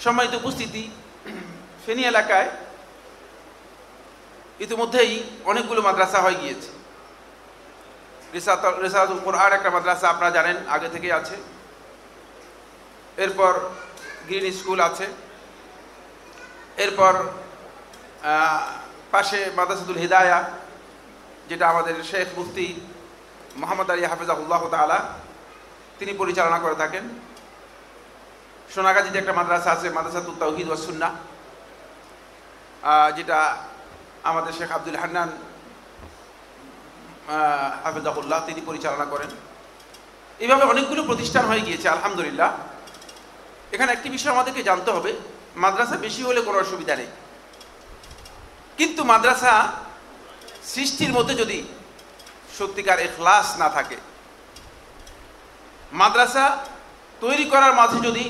সম্মানিত উপস্থিতি, ফেনী এলাকায় ইতিমধ্যেই অনেকগুলো মাদ্রাসা হয়ে গিয়েছে। রিসালাতুল কোরআন একটা মাদ্রাসা আপনারা জানেন আগে থেকেই আছে, এরপর গ্রিন স্কুল আছে, এরপর পাশে মাদ্রাসাতুল হিদায়া যেটা আমাদের শেখ মুফতি মোহাম্মদ আলী হাফেজাহুল্লাহ তাআলা তিনি পরিচালনা করে থাকেন। সোনাগাজীতে একটা মাদ্রাসা আছে মাদ্রাসাতুত তাওহীদ ওয়াস সুন্নাহ, যেটা আমাদের শেখ আব্দুল হান্নান হাফেজাহুল্লাহ তিনি পরিচালনা করেন। এইভাবে অনেকগুলো প্রতিষ্ঠান হয়ে গিয়েছে আলহামদুলিল্লাহ। এখানে একটি বিষয় আমাদেরকে জানতে হবে, মাদ্রাসা বেশি হলে কোনো অসুবিধা নেই, কিন্তু মাদ্রাসা সৃষ্টির মধ্যে যদি সত্যিকার ইখলাস না থাকে, মাদ্রাসা তৈরি করার মাঝে যদি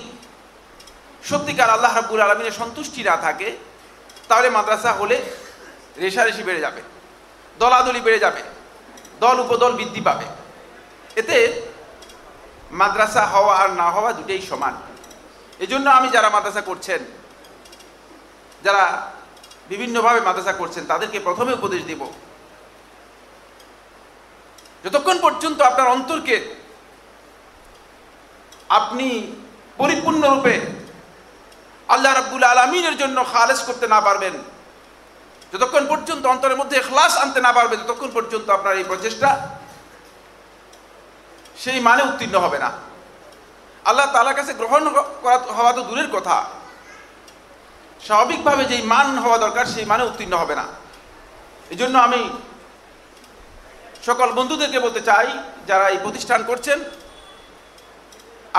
সত্যিকার আল্লাহ রাব্বুল আলামিনের সন্তুষ্টি না থাকে, তাহলে মাদ্রাসা হলে রেশারেশি বেড়ে যাবে, দলাদলি বেড়ে যাবে, দল উপদল বৃদ্ধি পাবে। এতে মাদ্রাসা হওয়া আর না হওয়া দুটেই সমান। এজন্য আমি যারা মাদ্রাসা করছেন, যারা বিভিন্নভাবে মাদ্রাসা করছেন, তাদেরকে প্রথমে উপদেশ দেব, যতক্ষণ পর্যন্ত আপনার অন্তরকে আপনি পরিপূর্ণরূপে আল্লাহ রাব্বুল আলামিনের জন্য খালেস করতে না পারবেন, যতক্ষণ পর্যন্ত অন্তরের মধ্যে ইখলাস আনতে না পারবেন, ততক্ষণ পর্যন্ত আপনার এই প্রচেষ্টা সেই মানে উত্তীর্ণ হবে না। আল্লাহ তাআলার কাছে গ্রহণ হওয়া তো দূরের কথা, স্বাভাবিকভাবে যেই মান হওয়া দরকার সেই মানে উত্তীর্ণ হবে না। এই জন্য আমি সকল বন্ধুদেরকে বলতে চাই, যারা এই প্রতিষ্ঠান করছেন,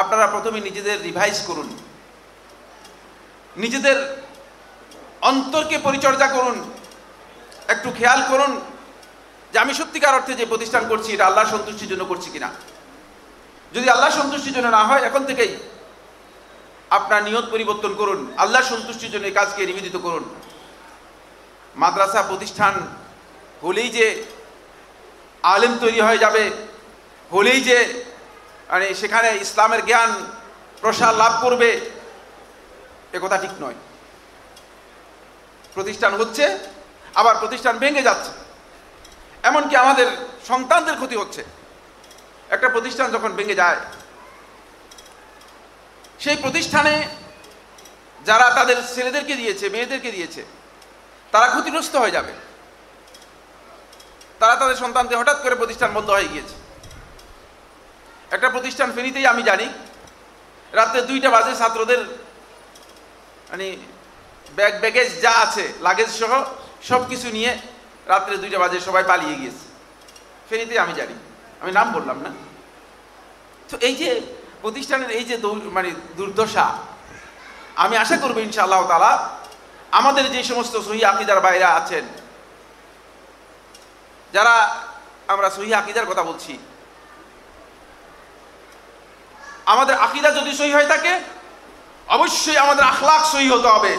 আপনারা প্রথমে নিজেদের রিভাইজ করুন, নিজেদের অন্তরকে পরিচর্যা করুন, একটু খেয়াল করুন যে আমি সত্যিকার অর্থে যে প্রতিষ্ঠান করছি এটা আল্লাহর সন্তুষ্টির জন্য করছি কিনা। যদি আল্লাহর সন্তুষ্টির জন্য না হয়, এখন থেকেই আপনার নিয়ত পরিবর্তন করুন, আল্লাহর সন্তুষ্টির জন্য এই কাজকে নিবেদিত করুন। মাদ্রাসা প্রতিষ্ঠান হলেই যে আলেম তৈরি হয়ে যাবে, হলেই যে মানে সেখানে ইসলামের জ্ঞান প্রসার লাভ করবে, এ কথা ঠিক নয়। প্রতিষ্ঠান হচ্ছে, আবার প্রতিষ্ঠান ভেঙে যাচ্ছে, এমনকি আমাদের সন্তানদের ক্ষতি হচ্ছে। একটা প্রতিষ্ঠান যখন ভেঙে যায়, সেই প্রতিষ্ঠানে যারা তাদের ছেলেদেরকে দিয়েছে, মেয়েদেরকে দিয়েছে, তারা ক্ষতিগ্রস্ত হয়ে যাবে। তারা তাদের সন্তানদের হঠাৎ করে প্রতিষ্ঠান বন্ধ হয়ে গিয়েছে। একটা প্রতিষ্ঠান ফেনীতেই আমি জানি, রাত্রে 2টা বাজে ছাত্রদের মানে ব্যাগেজ যা আছে লাগেজ সহ সব কিছু নিয়ে রাত্রে 2টা বাজে সবাই পালিয়ে গিয়েছে। ফেনীতেই আমি জানি, আমি নাম বললাম না। তো এই যে প্রতিষ্ঠানের এই যে মানে দুর্দশা, আমি আশা করবো ইনশাআল্লাহ তাআলা আমাদের যে সমস্ত সহিহ আকীদার বাইরা আছেন, যারা আমরা সহিহ আকীদার কথা বলছি, আমাদের আকীদা যদি সহিহ হয়ে থাকে, অবশ্যই আমাদের আখলাক সহিহ হতে হবে।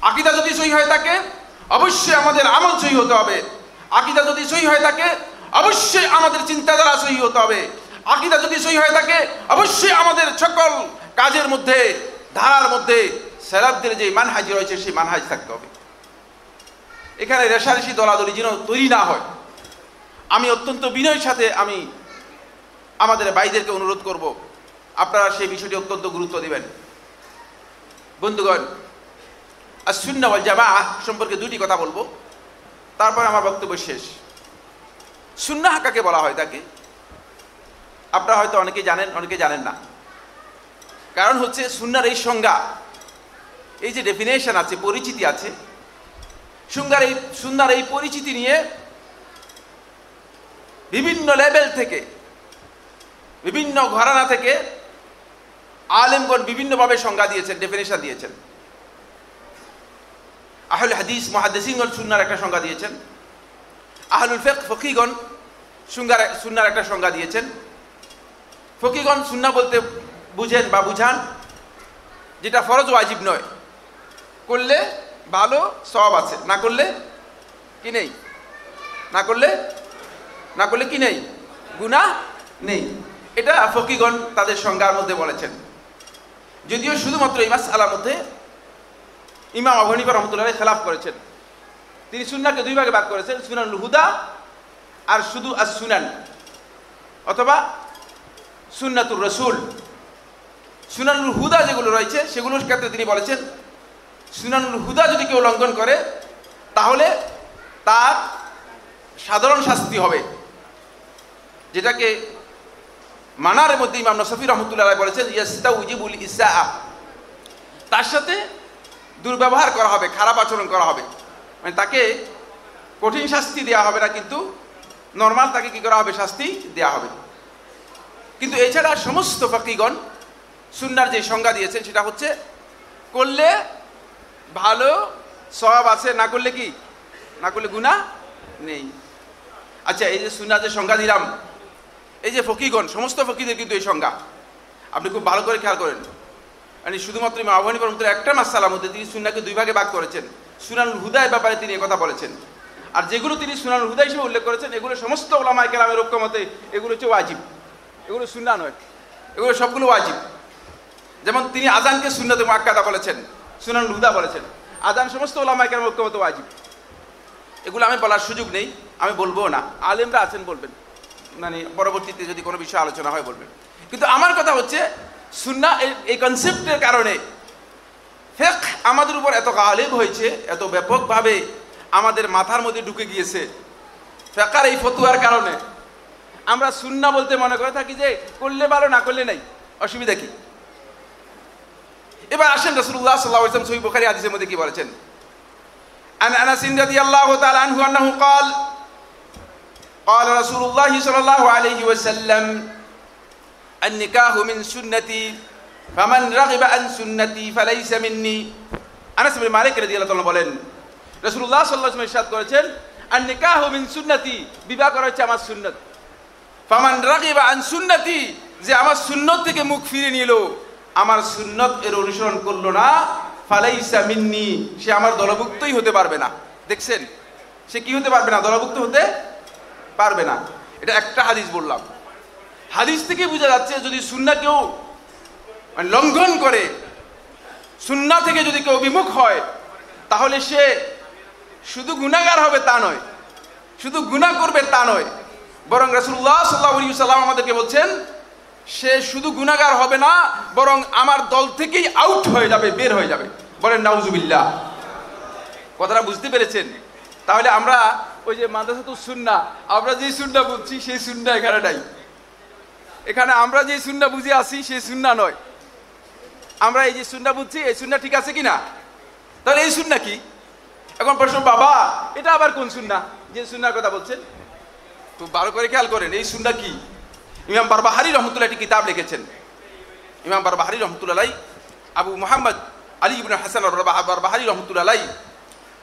আকীদা যদি সহিহ হয়ে থাকে, অবশ্যই আমাদের আমল সহিহ হতে হবে। আকীদা যদি সহিহ হয়ে থাকে, অবশ্যই আমাদের চিন্তাধারা সহিহ হতে হবে। আকীদা যদি সহিহ হয়ে থাকে, অবশ্যই আমাদের সকল কাজের মধ্যে, ধারার মধ্যে সালাফদের যে মানহাজ রয়েছে সেই মানহাজ থাকতে হবে। এখানে রেশারেশি দলাদলি যেন তৈরি না হয়, আমি অত্যন্ত বিনয়ের সাথে আমি আমাদের ভাইদেরকে অনুরোধ করব, আপনারা সেই বিষয়টি অত্যন্ত গুরুত্ব দিবেন। বন্ধুগণ, আস-সুন্নাহ ওয়াল জামাআহ সম্পর্কে 2টি কথা বলবো, তারপর আমার বক্তব্য শেষ। সুন্নাহ কাকে বলা হয় থাকে, আপনারা হয়তো অনেকে জানেন, অনেকে জানেন না। কারণ হচ্ছে সুন্নাহর এই সংজ্ঞা, এই যে ডেফিনেশন আছে, পরিচিতি আছে, সুন্নাহর এই পরিচিতি নিয়ে বিভিন্ন লেভেল থেকে, বিভিন্ন ঘরানা থেকে আলেমগণ বিভিন্নভাবে সংজ্ঞা দিয়েছেন, ডেফিনেশন দিয়েছেন। আহলুল হাদিস মুহাদ্দিসিনগণ সুন্নাহর একটা সংজ্ঞা দিয়েছেন, আহলুল ফিকহ ফকিহগণ সুন্নাহর একটা সংজ্ঞা দিয়েছেন। ফকিহগণ সুন্নাহ বলতে বুঝেন বা বুঝান যেটা ফরজ ওয়াজিব নয়, করলে ভালো সওয়াব আছে, না করলে কি নেই, না করলে কি নেই, গুনাহ নেই। এটা ফকিহগণ তাদের সংজ্ঞার মধ্যে বলেছেন। যদিও শুধুমাত্র এই মাসআলার মধ্যে ইমাম আবু হানিফা রাহমাতুল্লাহ খেলাফ করেছেন। তিনি সুন্নাহকে দুই ভাগে ভাগ করেছেন, সুনানুল হুদা আর শুধু আস-সুনান, অথবা সুন্নাতুর রাসূল। সুনানুল হুদা যেগুলো রয়েছে সেগুলোর ক্ষেত্রে তিনি বলেছেন সুনানুল হুদা যদি কেউ লঙ্ঘন করে তাহলে তার সাধারণ শাস্তি হবে, যেটাকে মানার মধ্যে ইমাম নসফি রহমতুল্লাহ বলেছেন ইয়াস্তাউজিবুল ইসআআ, তার সাথে দুর্ব্যবহার করা হবে, খারাপ আচরণ করা হবে, মানে তাকে কঠিন শাস্তি দেওয়া হবে না, কিন্তু নর্মাল তাকে কি করা হবে, শাস্তি দেওয়া হবে। কিন্তু এছাড়া সমস্ত ফাকিগণ সুন্নাহর যে সংজ্ঞা দিয়েছেন সেটা হচ্ছে করলে ভালো সওয়াব আছে, না করলে কি, না করলে গুনাহ নেই। আচ্ছা, এই যে সুন্নাহর যে সংজ্ঞা দিলাম, এই যে ফকিগণ সমস্ত ফকিদের কিন্তু এই সংজ্ঞা আপনি খুব ভালো করে খেয়াল করেন। মানে শুধুমাত্র ইমাম আবু হানিফার মধ্যে একটা মাসআলার মধ্যে তিনি সুন্নাহকে দুই ভাগে ভাগ করেছেন। সুনানুল হুদার ব্যাপারে তিনি কথা বলেছেন, আর যেগুলো তিনি সুনানুল হুদা হিসেবে উল্লেখ করেছেন এগুলো সমস্ত উলামায়ে কেরামের ঐক্যমতে এগুলো হচ্ছে ওয়াজিব, এগুলো সুন্নাহ নয়, এগুলো সবগুলো ওয়াজিব। যেমন তিনি আজানকে সুন্নতে মুআক্কাদা বলেছেন, সুনানুল হুদা বলেছেন। আজান সমস্ত উলামায়ে কেরামের ঐক্যমতে ওয়াজিব। এগুলো আমি বলার সুযোগ নেই, আমি বলবো না, আলেমরা আছেন বলবেন, মানে পরবর্তীতে যদি কোনো বিষয়ে আলোচনা হয় বলবেন। কিন্তু আমার কথা হচ্ছে সুন্নাহ এই কনসেপ্টের কারণে ফিকহ আমাদের উপর এত গালিব হয়েছে, এত ব্যাপকভাবে আমাদের মাথার মধ্যে ঢুকে গিয়েছে। ফিকহের এই ফতোয়ার কারণে আমরা সুন্নাহ বলতে মনে করে থাকি যে করলে ভালো, না করলে নাই, অসুবিধা কি। এবার আসেন রাসূলুল্লাহ সাল্লাল্লাহু আলাইহি ওয়াসাল্লাম সহিহ বুখারী হাদিসের মধ্যে কি বলেছেন। আন আনাস রাদিয়াল্লাহু তাআলা আনহু আন্নাহু قال قال رسول الله صلى الله عليه وسلم النكاح من سنتي فمن رغب عن سنتي فليس مني। আনাস ইবনে মালিক রাদিয়াল্লাহু তাআলা বলেন রাসূলুল্লাহ সাল্লাল্লাহু আলাইহি ওয়াসাল্লাম ইরশাদ করেছেন আন-নিকাহ মিন সুন্নতি, বিবাহ করা হচ্ছে আমার সুন্নাত। ফামান রাগিবা আন সুন্নতি, যে আমার সুন্নাত থেকে মুখ ফিরিয়ে নিল, আমার সুন্নাত এর অনুসরণ করলো না, ফালাইসা মিন্নি, সে আমার দলভুক্তই হতে পারবে না। দেখছেন, সে কি হতে পারবে না, দলভুক্ত হতে পারবে না। এটা একটা হাদিস বললাম। হাদিস থেকে বোঝা যাচ্ছে যদি সুন্নাহ কেউ মানে লঙ্ঘন করে, সুন্নাহ থেকে যদি কেউ বিমুখ হয়, তাহলে সে শুধু গুনাহগার হবে তা নয়, শুধু গুনাহ করবে তা নয়, বরং রাসূলুল্লাহ সাল্লাল্লাহু আলাইহি ওয়াসাল্লাম আমাদেরকে বলছেন সে শুধু গুনাহগার হবে না, বরং আমার দল থেকেই আউট হয়ে যাবে, বের হয়ে যাবে। বলেন নাউজুবিল্লাহ। কথাটা বুঝতে পেরেছেন? তাহলে আমরা ওই যে মাদ্রাসাতুস সুন্নাহ, আমরা যে সুন্নাহ বুঝছি সেই সুন্নাহ এখানে নাই। এখানে আমরা যে সুন্নাহ বুঝে আসি সেই সুন্নাহ নয়। আমরা এই যে সুন্নাহ বুঝছি এই সুন্নাহ ঠিক আছে কিনা? তাহলে এই সুন্নাহ কি? এখন প্রশ্ন, বাবা এটা আবার কোন সুন্নাহ যে সুন্নাহর কথা বলছেন? খুব ভালো করে খেয়াল করেন এই সুন্নাহ কি। ইমাম বারবাহারি রহমতুল্লাহ একটি কিতাব লিখেছেন। ইমাম বারবাহারি রহমতুল্লাহ, আবু মুহাম্মদ আলী ইবনে হাসান বারবাহারি রহমতুল্লাহ,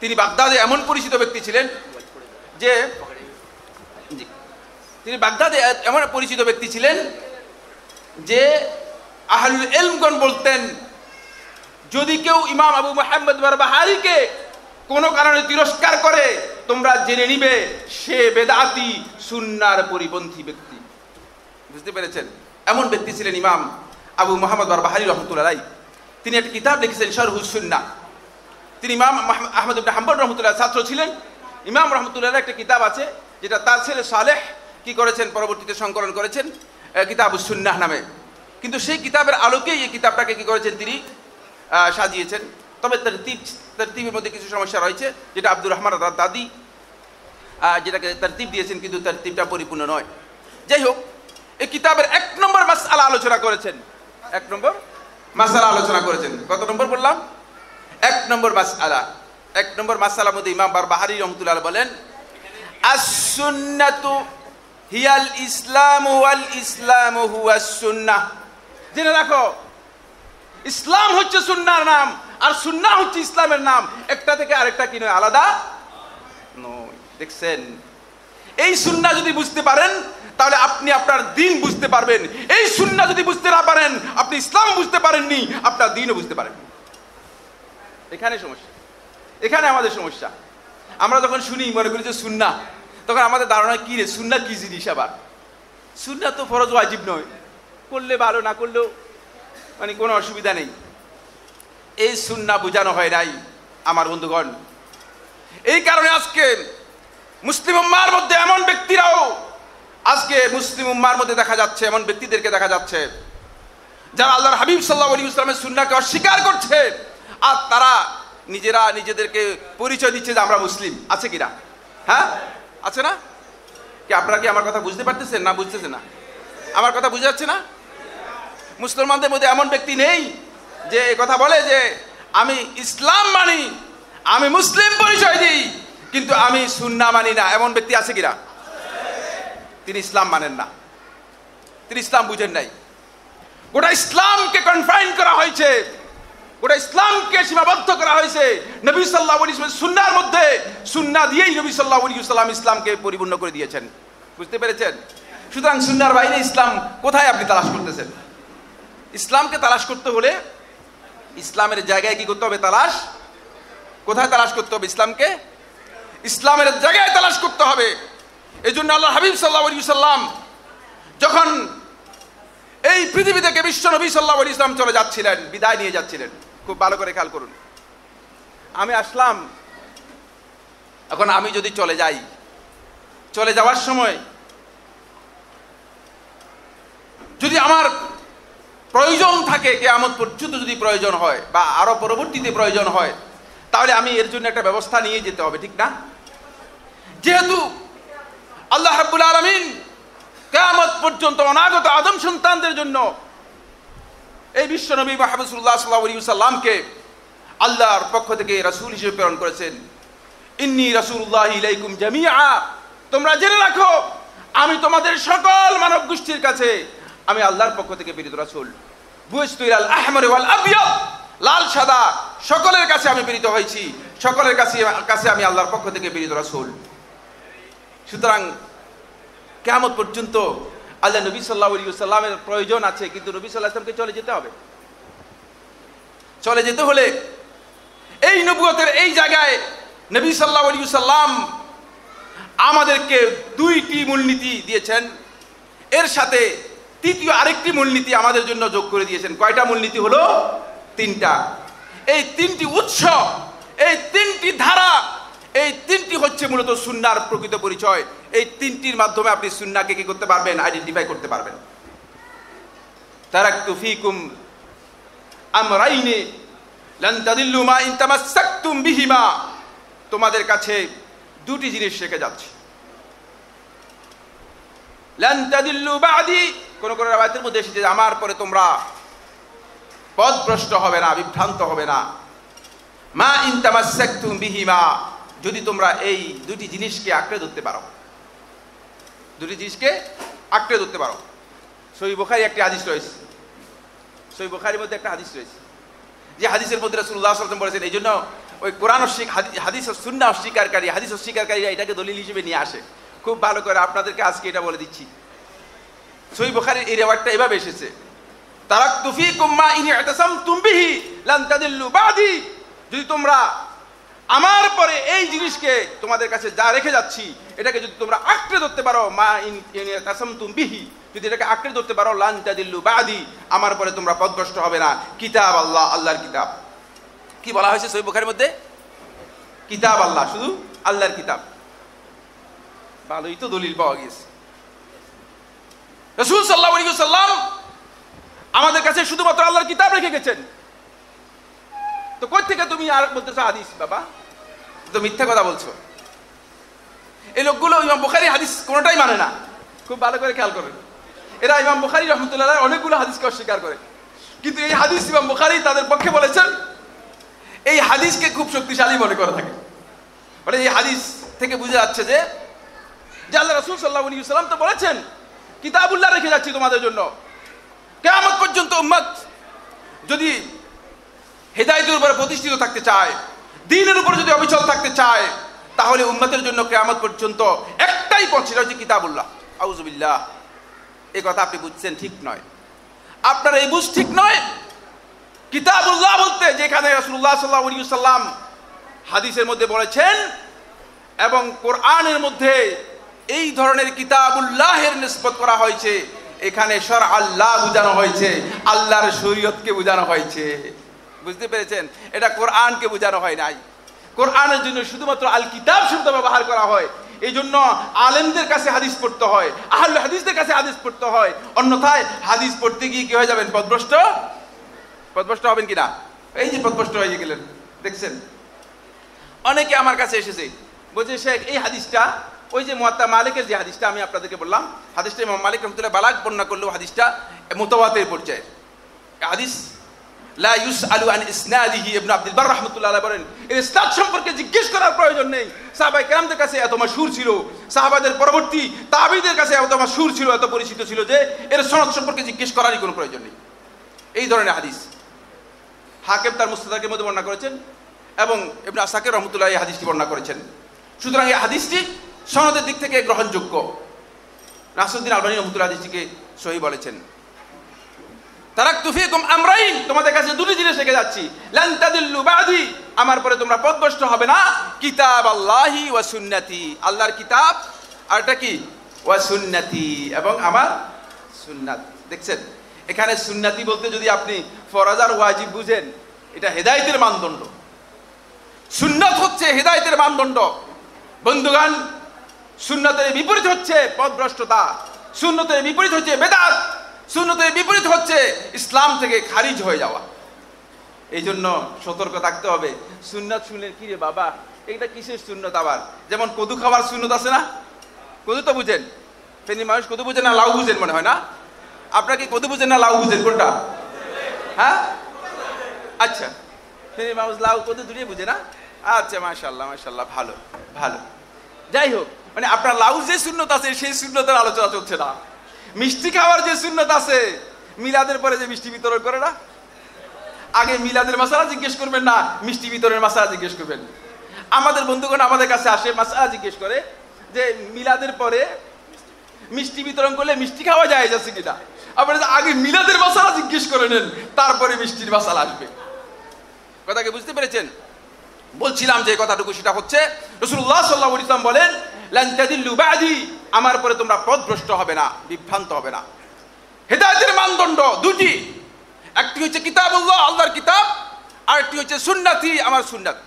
তিনি বাগদাদে এমন পরিচিত ব্যক্তি ছিলেন যে তিনি বাগদাদে এমন পরিচিত ব্যক্তি ছিলেন যে আহলুল ইলমগণ বলতেন যদি কেউ ইমাম আবু মুহাম্মদ বারবাহারিকে কোনো কারণে তিরস্কার করে তোমরা জেনে নিবে সে বেদাতি সুন্নাহর পরিপন্থী ব্যক্তি। বুঝতে পেরেছেন? এমন ব্যক্তি ছিলেন ইমাম আবু মুহাম্মদ বারবাহারি রহমতুল্লাহ। তিনি একটা কিতাব লিখেছেন শারহুস সুন্নাহ। তিনি ইমাম আহমদ ইবনে হাম্বল রহমতুল্লাহ ছাত্র ছিলেন। ইমাম রহমতুল্লাহ একটা কিতাব আছে যেটা তার ছেলে সালেহ কি করেছেন, পরবর্তীতে সংকলন করেছেন কিতাবুস সুন্নাহ নামে। কিন্তু সেই কিতাবের আলোকেই এই কিতাবটাকে কি করেছেন তিনি সাজিয়েছেন। তবে তারতিবের মধ্যে কিছু সমস্যা রয়েছে, যেটা আব্দুর রহমান দাদি যেটাকে তারতিব দিয়েছেন, কিন্তু তারতিবটা পরিপূর্ণ নয়। যাই হোক, এই কিতাবের 1 নম্বর মাসআলা আলোচনা করেছেন। 1 নম্বর মাসআলা আলোচনা করেছেন। কত নম্বর বললাম? 1 নম্বর মাসআলা। 1 নম্বর মাসআলার মধ্যে ইমাম বারবাহারি রহমতুল্লাহ বলেন আস-সুন্নাতু হিয়াল ইসলামু ওয়াল ইসলামু হুয়াস সুন্নাহ। জেনে রাখো, ইসলাম হচ্ছে সুন্নাহর নাম আর সুন্নাহ হচ্ছে ইসলামের নাম। একটা থেকে আরেকটা কি নয়, আলাদা নয়। দেখছেন, এই সুন্নাহ যদি বুঝতে পারেন তাহলে আপনি আপনার দ্বীন বুঝতে পারবেন। এই সুন্নাহ যদি বুঝতে না পারেন আপনি ইসলাম বুঝতে পারেননি, আপনার দ্বীনও বুঝতে পারেননি। এখানে সমস্যা, এখানে আমাদের সমস্যা। আমরা যখন শুনি মনে করি যে সুন্নাহ, তখন আমাদের ধারণা কি রে, সুন্নাহ কি জিনিস? আবার সুন্নাহ তো ফরজ ওয়াজিব নয়, করলে ভালো, না করলেও মানে কোনো অসুবিধা নেই। এই সুন্নাহ বোঝানো হয় নাই আমার বন্ধুগণ। এই কারণে আজকে মুসলিম উম্মার মধ্যে এমন ব্যক্তিরাও, আজকে মুসলিম উম্মার মধ্যে দেখা যাচ্ছে এমন ব্যক্তিদেরকে দেখা যাচ্ছে যারা আল্লাহর হাবিব সাল্লাল্লাহু আলাইহি ওয়াসাল্লামের সুন্নাহকে অস্বীকার করছে, আর তারা নিজেরা নিজেদেরকে পরিচয় দিচ্ছে যে আমরা মুসলিম। আছে কিনা? হ্যাঁ, আছে না? কি আপনারা কি আমার কথা বুঝতে পারতেছেন না বুঝতেছেন না? আমার কথা বুঝে যাচ্ছে না? মুসলমানদের মধ্যে এমন ব্যক্তি নেই যে কথা বলে যে আমি ইসলাম মানি, আমি মুসলিম পরিচয় দিই, কিন্তু আমি সুন্নাহ মানি না। এমন ব্যক্তি আছে কিনা? তিনি ইসলাম মানেন না, তিনি ইসলাম বুঝেন নাই। গোটা ইসলামকে কনফাইন করা হয়েছে, গোটা ইসলামকে সীমাবদ্ধ করা হয়েছে নবী সাল্লাল্লাহু আলাইহি ওয়াসাল্লামের সুন্নাহর মধ্যে। সুন্নাহ দিয়েই নবী সাল্লাল্লাহু আলাইহি ওয়াসাল্লাম ইসলামকে পরিপূর্ণ করে দিয়েছেন। বুঝতে পেরেছেন? সুতরাং সুন্নাহর বাইরে ইসলাম কোথায় আপনি তালাশ করতেছেন? ইসলামকে তালাশ করতে হলে ইসলামের জায়গায় কি করতে হবে? তালাশ। কোথায় তালাশ করতে হবে ইসলামকে? ইসলামের জায়গায় তালাশ করতে হবে। এই জন্য আল্লাহ হাবিব সাল্লাল্লাহু আলাইহি ওয়াসাল্লাম যখন এই পৃথিবী থেকে বিশ্ব নবী সাল্লাল্লাহু আলাইহি ওয়াসাল্লাম চলে যাচ্ছিলেন, বিদায় নিয়ে যাচ্ছিলেন, খুব ভালো করে খেয়াল করুন। আমি আসলাম, এখন আমি যদি চলে যাই, চলে যাওয়ার সময় যদি আমার প্রয়োজন থাকে, কিয়ামত পর্যন্ত যদি প্রয়োজন হয় বা আরো পরবর্তীতে প্রয়োজন হয়, তাহলে আমি এর জন্য একটা ব্যবস্থা নিয়ে যেতে হবে, ঠিক না? যেহেতু আল্লাহ রাব্বুল আলামিন কিয়ামত পর্যন্ত অনাগত আদম সন্তানদের জন্য এই বিশ্ব নবী মুহাম্মদ সাল্লাল্লাহু আলাইহি ওয়াসাল্লামকে আল্লাহর পক্ষ থেকে রাসূল হিসেবে প্রেরণ করেছেন। ইন্নী রাসূলুল্লাহি ইলাইকুম জামিআ, তোমরা জেনে রাখো আমি তোমাদের সকল মানব গোষ্ঠীর কাছে আমি আল্লাহর পক্ষ থেকে প্রেরিত রাসূল। বুইসতু ইলাল আহমার ওয়াল আবিয়াদ, লাল সাদা সকলের কাছে আমি প্রেরিত হয়েছি, সকলের কাছে আমি আল্লাহর পক্ষ থেকে প্রেরিত রাসূল। সুতরাং কিয়ামত পর্যন্ত আল্লাহ নবী সাল্লাল্লাহু আলাইহি ওয়াসাল্লামের প্রয়োজন আছে, কিন্তু নবী সাল্লাল্লাহু আলাইহি ওয়াসাল্লামকে চলে যেতে হবে। চলে যেতে হলে এই নবুয়তের এই জায়গায় নবী সাল্লাল্লাহু আলাইহি ওয়াসাল্লাম আমাদেরকে দুইটি মূলনীতি দিয়েছেন, এর সাথে তৃতীয় আরেকটি মূলনীতি আমাদের জন্য যোগ করে দিয়েছেন। কয়টা মূলনীতি হলো? তিনটা। এই তিনটি উৎস, এই তিনটি ধারা, এই তিনটি হচ্ছে মূলত সুন্নাহর প্রকৃত পরিচয়। এই তিনটির মাধ্যমে আপনি সুন্নাহকে কি করতে পারবেন? আইডেন্টিফাই করতে পারবেন। তারাকতু ফীকুম আমরাইনি লান তাদিল্লু মা ইন তামাসসাকতুম বিহিমা, তোমাদের কাছে দুটি জিনিস রেখে যাচ্ছে। লান তাদিল্লু বাদি, কোন কোন রাওয়ায়াতের মধ্যে এসেছে আমার পরে তোমরা পথভ্রষ্ট হবে না, বিভ্রান্ত হবে না। মা ইন তামাসসাকতুম বিহিমা, যদি তোমরা এই দুটি জিনিসকে আঁকড়ে ধরতে পারো, দুটি জিনিসকে আঁকড়ে ধরতে পারো। সহিহ বুখারী একটি হাদিস রয়েছে, সহিহ বুখারীর মধ্যে একটা হাদিস রয়েছে, যে হাদিসের মধ্যে রাসূলুল্লাহ সাল্লাল্লাহু আলাইহি ওয়াসাল্লাম বলেছেন, এই জন্য ওই কোরআন হাদিস ও সুন্নাহ অস্বীকারী, হাদিস অস্বীকারীরা এটাকে দলিল হিসেবে নিয়ে আসে। খুব ভালো করে আপনাদেরকে আজকে এটা বলে দিচ্ছি। সহিহ বুখারীর এই রিওয়ায়াতটা এভাবে এসেছে, তারাকতু ফীকুম মা ইন ইতাসামতুম বিহি লান তাদিল্লু বাদি, যদি তোমরা আমার পরে এই জিনিসকে তোমাদের কাছে যা রেখে যাচ্ছি এটাকে যদি তোমরা আঁকড়ে ধরতে পারো, মা ইন ইতাসামতুম বিহি, যদি এটাকে আঁকড়ে ধরতে পারো, লান তাদিল্লু বাদি, আমার পরে তোমরা পথভ্রষ্ট হবে না। কিতাব আল্লাহ, আল্লাহর কিতাব। কি বলা হয়েছে সহিহ বুখারীর মধ্যে? কিতাব আল্লাহ, শুধু আল্লাহর কিতাব। ভালোই তো দলিল পাওয়া গেছে। রাসূল সাল্লাল্লাহু আলাইহি ওয়াসাল্লাম আমাদের কাছে শুধুমাত্র আল্লাহর কিতাব রেখে গেছেন। তো কই থেকে তুমি আর বলতেছো হাদিস? বাবা, তো মিথ্যা কথা বলছো। এই লোকগুলো ইমাম বুখারী হাদিস কোনোটাই মানে না। খুব ভালো করে খেয়াল করেন, এরা ইমাম বুখারী রাহমাতুল্লাহ আলাইহি অনেকগুলো হাদিসকে অস্বীকার করে, কিন্তু এই হাদিস ইমাম বুখারী তাদের পক্ষে বলেছেন। এই হাদিসকে খুব শক্তিশালী মনে করে থাকে। মানে এই হাদিস থেকে বোঝা যাচ্ছে যে আল্লাহ রাসূল সাল্লাল্লাহু আলাইহি ওয়াসাল্লাম তো বলেছেন কিতাবুল্লাহ রেখে যাচ্ছি তোমাদের জন্য। কিয়ামত পর্যন্ত উম্মত যদি হেদায়েতের উপরে প্রতিষ্ঠিত থাকতে চায়, দ্বীনের উপরে যদি অবিচল থাকতে চায়, তাহলে উম্মতের জন্য কিয়ামত পর্যন্ত একটাই পথ, সেটা হচ্ছে কিতাবুল্লাহ। আউযুবিল্লাহ, এই কথা আপনি বুঝছেন ঠিক নয়, আপনার এই বুঝ ঠিক নয়। কিতাবুল্লাহ বলতে যেখানে রাসূলুল্লাহ সাল্লাল্লাহু আলাইহি ওয়াসাল্লাম হাদিসের মধ্যে বলেছেন এবং কোরআনের মধ্যে এই ধরনের কিতাবুল্লাহের নিসবত করা হয়েছে, এখানে শর আল্লাহ বোঝানো হয়েছে, আল্লাহর শরীয়তকে বোঝানো হয়েছে। বুঝতে পেরেছেন? এটা কোরআনকে বোঝানো হয় নাই। কোরআনের জন্য শুধুমাত্র আল কিতাব শব্দ ব্যবহার করা হয়। এই জন্য আলেমদের কাছে হাদিস পড়তে হয়, আহলে হাদিসদের কাছে হাদিস পড়তে হয়। অন্যথায় হাদিস পড়তে গিয়ে কি হয়ে যাবেন? পথভ্রষ্ট হবেন কিনা? এই যে পথভ্রষ্ট হয়ে গেলেন, দেখছেন? অনেকে আমার কাছে এসেছে, বলছে শেখ এই হাদিসটা, ওই যে মুয়াত্তা মালিকের যে হাদিসটা আমি আপনাদেরকে বললাম, হাদিসটা ইমাম মালিক রাহমাতুল্লাহ বালাগ বর্ণনা করলেও হাদিসটা মুতাওয়াতির পর্যায়ে হাদিস। লা ইউসআলু আন ইসনাদিহি, ইবনে আব্দুল বার রাহমাতুল্লাহ আলাইহি বলেন এর ইসনাদ সম্পর্কে জিজ্ঞেস করার প্রয়োজন নেই। সাহাবায়ে কেরামদের কাছে এত মাশহুর ছিল, সাহাবাদের পরবর্তী তাবিঈদের কাছে এত মাশহুর ছিল, এত পরিচিত ছিল যে এর সনদ সম্পর্কে জিজ্ঞেস করারই কোনো প্রয়োজন নেই। এই ধরনের হাদিস হাকিম তার মুস্তাদরাকের মধ্যে বর্ণনা করেছেন এবং ইবনে আসাকির রাহমাতুল্লাহ এই হাদিসটি বর্ণনা করেছেন। সুতরাং এই হাদিসটি সনদের দিক থেকে গ্রহণযোগ্য। নাসরুদ্দিন আলবানী রাহমাতুল্লাহ হাদিসটিকে সহিহ বলেছেন। তারাকতু ফীকুম আমরাইন, তোমাদের কাছে দুটি জিনিস রেখে যাচ্ছি। লান তাদিল্লু বাদি, আমার পরে তোমরা পথভ্রষ্ট হবে না। কিতাব আল্লাহি ওয়া সুন্নতি, আল্লাহর কিতাব আর এটা কি? ওয়া সুন্নতি, এবং আমার সুন্নাত। দেখছেন, এখানে সুন্নতি বলতে যদি আপনি ফরজ আর ওয়াজিব বুঝেন, এটা হেদায়েতের মানদণ্ড। সুন্নাত হচ্ছে হেদায়েতের মানদণ্ড। বন্ধুগণ, সুন্নতের বিপরীত হচ্ছে পথভ্রষ্টতা, সুন্নতের বিপরীত হচ্ছে বেদাত, সুন্নতের বিপরীত হচ্ছে ইসলাম থেকে খারিজ হয়ে যাওয়া। এই জন্য সতর্ক থাকতে হবে। সুন্নাত শুনলেন কি রে বাবা, এটা কিসের সুন্নত? আবার যেমন কদু খাবার সুন্নত আছে না? কদু তো বুঝেন, ফেনী মানুষ কদু বুঝেন না লাউ বুঝেন মনে হয় না? আপনারা কি কদু বুঝেন না লাউ বুঝেন? কোনটা? হ্যাঁ, আচ্ছা, ফেনী মানুষ লাউ কদু দুটোই বুঝে না? আচ্ছা, মাশাআল্লাহ মাশাআল্লাহ, ভালো ভালো। যাই হোক, মানে আপনার লাউ যে সুন্নত আছে সেই সুন্নতের আলোচনা চলছে না। মিষ্টি খাওয়ার যে সুন্নত আছে, মিলাদের পরে যে মিষ্টি বিতরণ করে না, আগে মিলাদের মাসালা জিজ্ঞেস করবেন না, মিষ্টি বিতরণের মাসালা জিজ্ঞেস করবেন। আমাদের বন্ধুগণ আমাদের কাছে আসে, মাসালা জিজ্ঞেস করে যে মিলাদের পরে মিষ্টি বিতরণ করলে মিষ্টি খাওয়া যায় যাচ্ছে কিনা। আপনারা আগে মিলাদের মাসালা জিজ্ঞেস করে নেন, তারপরে মিষ্টির মাসালা আসবে। কথাকে বুঝতে পেরেছেন? বলছিলাম যে কথাটুকু, সেটা হচ্ছে রাসূলুল্লাহ সাল্লাল্লাহু আলাইহি ওয়াসাল্লাম বলেন লান তাদিল্লু বাদি, আমার পরে তোমরা পথভ্রষ্ট হবে না, বিভ্রান্ত হবে না। হেদায়েতের মানদণ্ড দুটি, একটি হচ্ছে কিতাবুল্লাহ, আল্লাহর কিতাব, আর একটি হচ্ছে সুন্নতি, আমার সুন্নাত।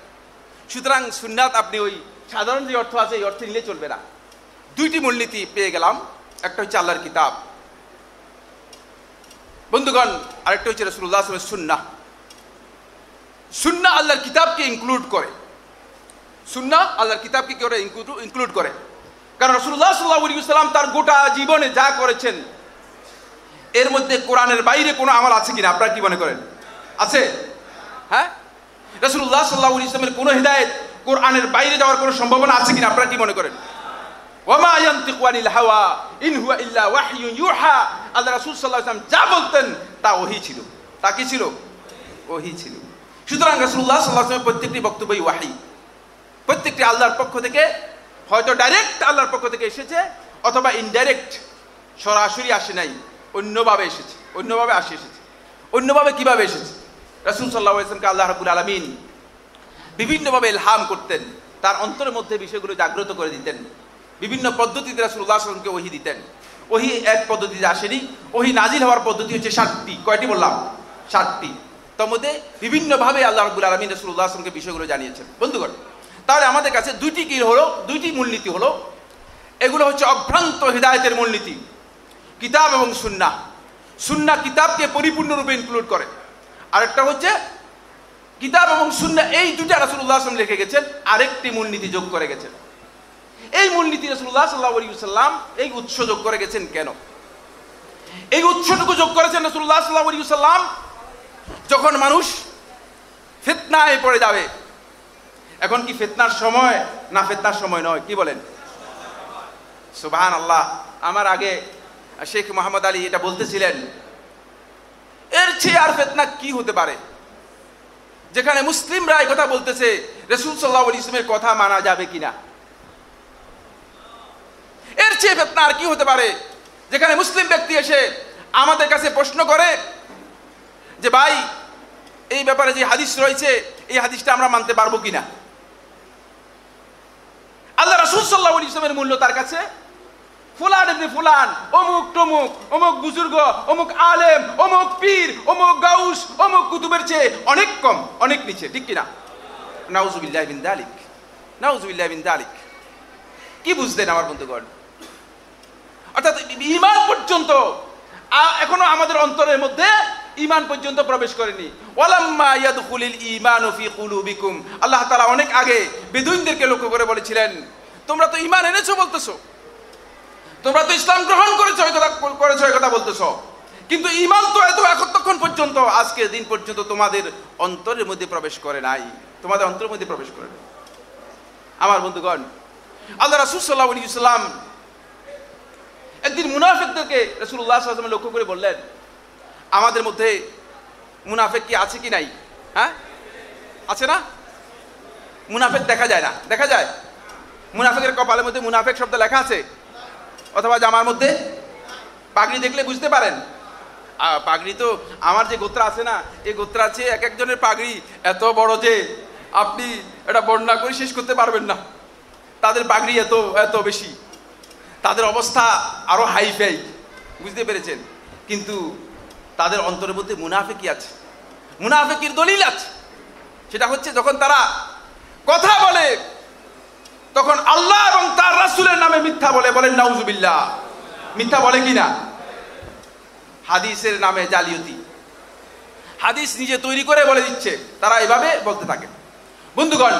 সুতরাং সুন্নাত আপনি ওই সাধারণ যে অর্থ আছে এই অর্থে নিলে চলবে না। দুইটি মূলনীতি পেয়ে গেলাম, একটা হচ্ছে আল্লাহর কিতাব বন্ধুগণ, আরেকটা হচ্ছে রাসূলুল্লাহ সাল্লাল্লাহু আলাইহি ওয়াসাল্লামের সুন্নাহ। সুন্নাহ আল্লাহর কিতাবকে ইনক্লুড করে, সুন্নাহ আল্লাহর কিতাবকে কি করে? ইনক্লুড করে। কারণ রাসূলুল্লাহ সাল্লাল্লাহু আলাইহি ওয়াসাল্লাম তার গোটা জীবনে যা করেছেন এর মধ্যে কোরআনের বাইরে কোনো আমল আছে কিনা আপনারা কি মনে করেন? আছে? হ্যাঁ, রাসূলুল্লাহ সাল্লাল্লাহু আলাইহি ওয়াসাল্লামের কোনো হিদায়াত কোরআনের বাইরে যাওয়ার কোনো সম্ভাবনা আছে কিনা আপনারা কি মনে করেন? ওয়ামা ইয়ানতিকু আনিল হাওয়া ইন হুয়া ইল্লা ওয়াহয়ুন ইউহা, আল্লাহ রাসূল সাল্লাল্লাহু আলাইহি ওয়াসাল্লাম যা বলতেন তা ওহী ছিল। তা কি ছিল? ওহী ছিল। সুতরাং রাসূলুল্লাহ সাল্লাল্লাহু আলাইহি ওয়াসাল্লামের প্রত্যেকটি বক্তব্যই ওয়াহী, প্রত্যেকটি আল্লাহর পক্ষ থেকে, হয়তো ডাইরেক্ট আল্লাহর পক্ষ থেকে এসেছে অথবা ইনডাইরেক্ট, সরাসরি আসে নাই, অন্যভাবে এসেছে, অন্যভাবে এসেছে। অন্যভাবে কিভাবে এসেছে? রাসূল সাল্লাল্লাহু আলাইহি ওয়াসাল্লামকে আল্লাহ রাব্বুল আলামিন বিভিন্নভাবে ইলহাম করতেন, তার অন্তরের মধ্যে বিষয়গুলো জাগ্রত করে দিতেন। বিভিন্ন পদ্ধতিতে রাসূলুল্লাহ সাল্লাল্লাহু আলাইহি ওয়াসাল্লামকে ওহী দিতেন। ওহী এক পদ্ধতিতে আসেনি, ওহী নাজিল হওয়ার পদ্ধতি হচ্ছে 7টি। কয়টি বললাম? 7টি। তার মধ্যে বিভিন্নভাবে আল্লাহ রাব্বুল আলামিন রাসূলুল্লাহ সাল্লাল্লাহু আলাইহি ওয়াসাল্লামকে বিষয়গুলো জানিয়েছেন। বন্ধুগণ, তাহলে আমাদের কাছে দুইটি কি হলো? দুইটি মূলনীতি হলো। এগুলো হচ্ছে অভ্রান্ত হিদায়াতের মূলনীতি, কিতাব এবং সুন্নাহ। সুন্নাহ কিতাবকে পরিপূর্ণরূপে ইনক্লুড করে। আরেকটা হচ্ছে কিতাব এবং সুন্নাহ, এই দুইটা রাসূলুল্লাহ সাল্লাল্লাহু আলাইহি ওয়াসাল্লাম লিখে গেছেন, আরেকটি মূলনীতি যোগ করে গেছেন। এই মূলনীতি রাসূলুল্লাহ সাল্লাল্লাহু আলাইহি ওয়াসাল্লাম এই উৎস যোগ করে গেছেন কেন? এই উৎসটুকু যোগ করেছেন রাসূলুল্লাহ সাল্লাল্লাহু আলাইহি ওয়াসাল্লাম যখন মানুষ ফিতনায় পড়ে যাবে। এখন কি ফিতনার সময় না ফিতনার সময় নয়? কি বলেন? সুবহানাল্লাহ। আমার আগে শেখ মোহাম্মদ আলী এটা বলতেছিলেন, এর চেয়ে আর ফিতনা কি হতে পারে? যেখানে মুসলিমরা এই কথা বলতেছে রাসূল সাল্লাল্লাহু আলাইহি ওয়াসাল্লামের কথা মানা যাবে কিনা, এর চেয়ে ফিতনা আর কি হতে পারে? যেখানে মুসলিম ব্যক্তি এসে আমাদের কাছে প্রশ্ন করে যে ভাই এই ব্যাপারে যে হাদিস রয়েছে এই হাদিসটা আমরা মানতে পারবো কিনা। আল্লাহ রাসূল সাল্লাল্লাহু আলাইহি ওয়াসাল্লামের মূল্য তার কাছে ফুলান ইবনে ফুলান, অমুক টমুক, অমুক বুজুর্গ, অমুক আলেম, অমুক পীর, অমুক গাউস, অমুক কুতুবের চেয়ে অনেক কম, অনেক নিচে, ঠিক কিনা? নাউজুবিল্লাহি মিন যালিক, নাউজুবিল্লাহি মিন যালিক। কি বুঝলেন আমার বন্ধুগণ? অর্থাৎ ঈমান পর্যন্ত এখনো আমাদের অন্তরের মধ্যে ঈমান পর্যন্ত প্রবেশ করেনি। ওয়ালাম্মা ইয়াদখুলিল ঈমানু ফি কুলুবিকুম, আল্লাহ তাআলা অনেক আগে বেদুইনদেরকে লক্ষ্য করে বলেছিলেন, তোমরা তো ঈমান এনেছো বলতেছো, তোমরা তো ইসলাম গ্রহণ করেছো, এই কথা বলতেছো, কিন্তু ঈমান তো এতক্ষণ পর্যন্ত, আজকের দিন পর্যন্ত তোমাদের অন্তরের মধ্যে প্রবেশ করে নাই, তোমাদের অন্তরের মধ্যে প্রবেশ করে নাই। আমার বন্ধুগণ, আল্লাহ রাসূল সাল্লাল্লাহু আলাইহি ওয়াসাল্লাম একদিন মুনাফিকদেরকে রাসূলুল্লাহ সাল্লাল্লাহু আলাইহি ওয়াসাল্লাম লক্ষ্য করে বললেন, আমাদের মধ্যে মুনাফিক কি আছে কি নাই? হ্যাঁ, আছে না? মুনাফিক দেখা যায় না? দেখা যায়? মুনাফিকের কপালের মধ্যে মুনাফিক শব্দ লেখা আছে, অথবা জামার মধ্যে? পাগড়ি দেখলে বুঝতে পারেন। পাগড়ি তো আমার যে গোত্রা আছে না, এই গোত্রা আছে, এক একজনের পাগড়ি এত বড় যে আপনি এটা বর্ণনা করে শেষ করতে পারবেন না। তাদের পাগড়ি এত এত বেশি, তাদের অবস্থা আরো হাইফাই, বুঝতে পেরেছেন? কিন্তু তাদের অন্তরের মধ্যে মুনাফিকই আছে, মুনাফিকের দলিল আছে। সেটা হচ্ছে যখন তারা কথা বলে তখন আল্লাহ এবং তার রাসূলের নামে মিথ্যা বলে। বলেন নাউজুবিল্লাহ। মিথ্যা বলে কিনা? হাদিসের নামে জালিয়াতি, হাদিস নিজে তৈরি করে বলে দিচ্ছে, তারা এভাবে বলতে থাকে। বন্ধুগণ,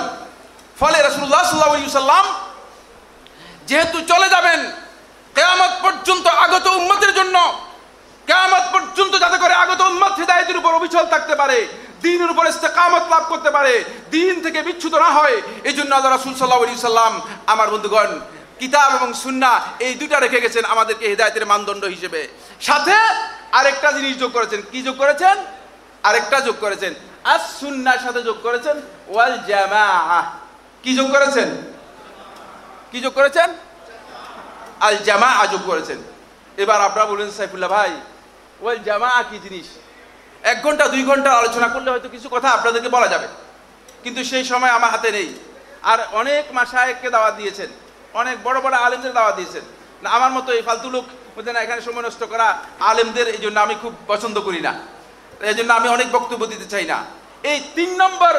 ফলে রাসূলুল্লাহ সাল্লাল্লাহু আলাইহি ওয়াসাল্লাম যেহেতু চলে যাবেন কিয়ামত পর্যন্ত আগত উম্মতের জন্য, কিয়ামত পর্যন্ত যাতে করে আগত উম্মত হিদায়াতের উপর অবিচল থাকতে পারে, দ্বীনের উপর ইস্তেকামত লাভ করতে পারে, দ্বীন থেকে বিচ্যুত না হয়, এই জন্য আল্লাহ রাসূল সাল্লাল্লাহু আলাইহি ওয়াসাল্লাম আমার বন্ধুগণ কিতাব এবং সুন্নাহ এই দুইটা রেখে গেছেন আমাদেরকে হিদায়াতের মানদণ্ড হিসেবে। সাথে আরেকটা জিনিস যোগ করেছেন। কি যোগ করেছেন? আরেকটা যোগ করেছেন, আস সুন্নাহর সাথে যোগ করেছেন ওয়াল জামাআহ। কি যোগ করেছেন? কি যোগ করেছেন? আল জামাআহ যোগ করেছেন। এবার আপনারা বলেন সাইফুল্লাহ ভাই, ওয়াল জামাআহ কি জিনিস? 1 ঘন্টা 2 ঘন্টা আলোচনা করলে হয়তো কিছু কথা আপনাদেরকে বলা যাবে, কিন্তু সেই সময় আমার হাতে নেই। আর অনেক মাশায়েখকে দাওয়াত দিয়েছেন, অনেক বড় বড় আলেমদের দাওয়াত দিয়েছেন। না আমার মতো এই ফালতু লোক বুঝলেন না, এখানে সময় নষ্ট করা আলেমদের এই জন্য আমি খুব পছন্দ করি না, এই জন্য আমি অনেক বক্তব্য দিতে চাই না। এই 3 নম্বর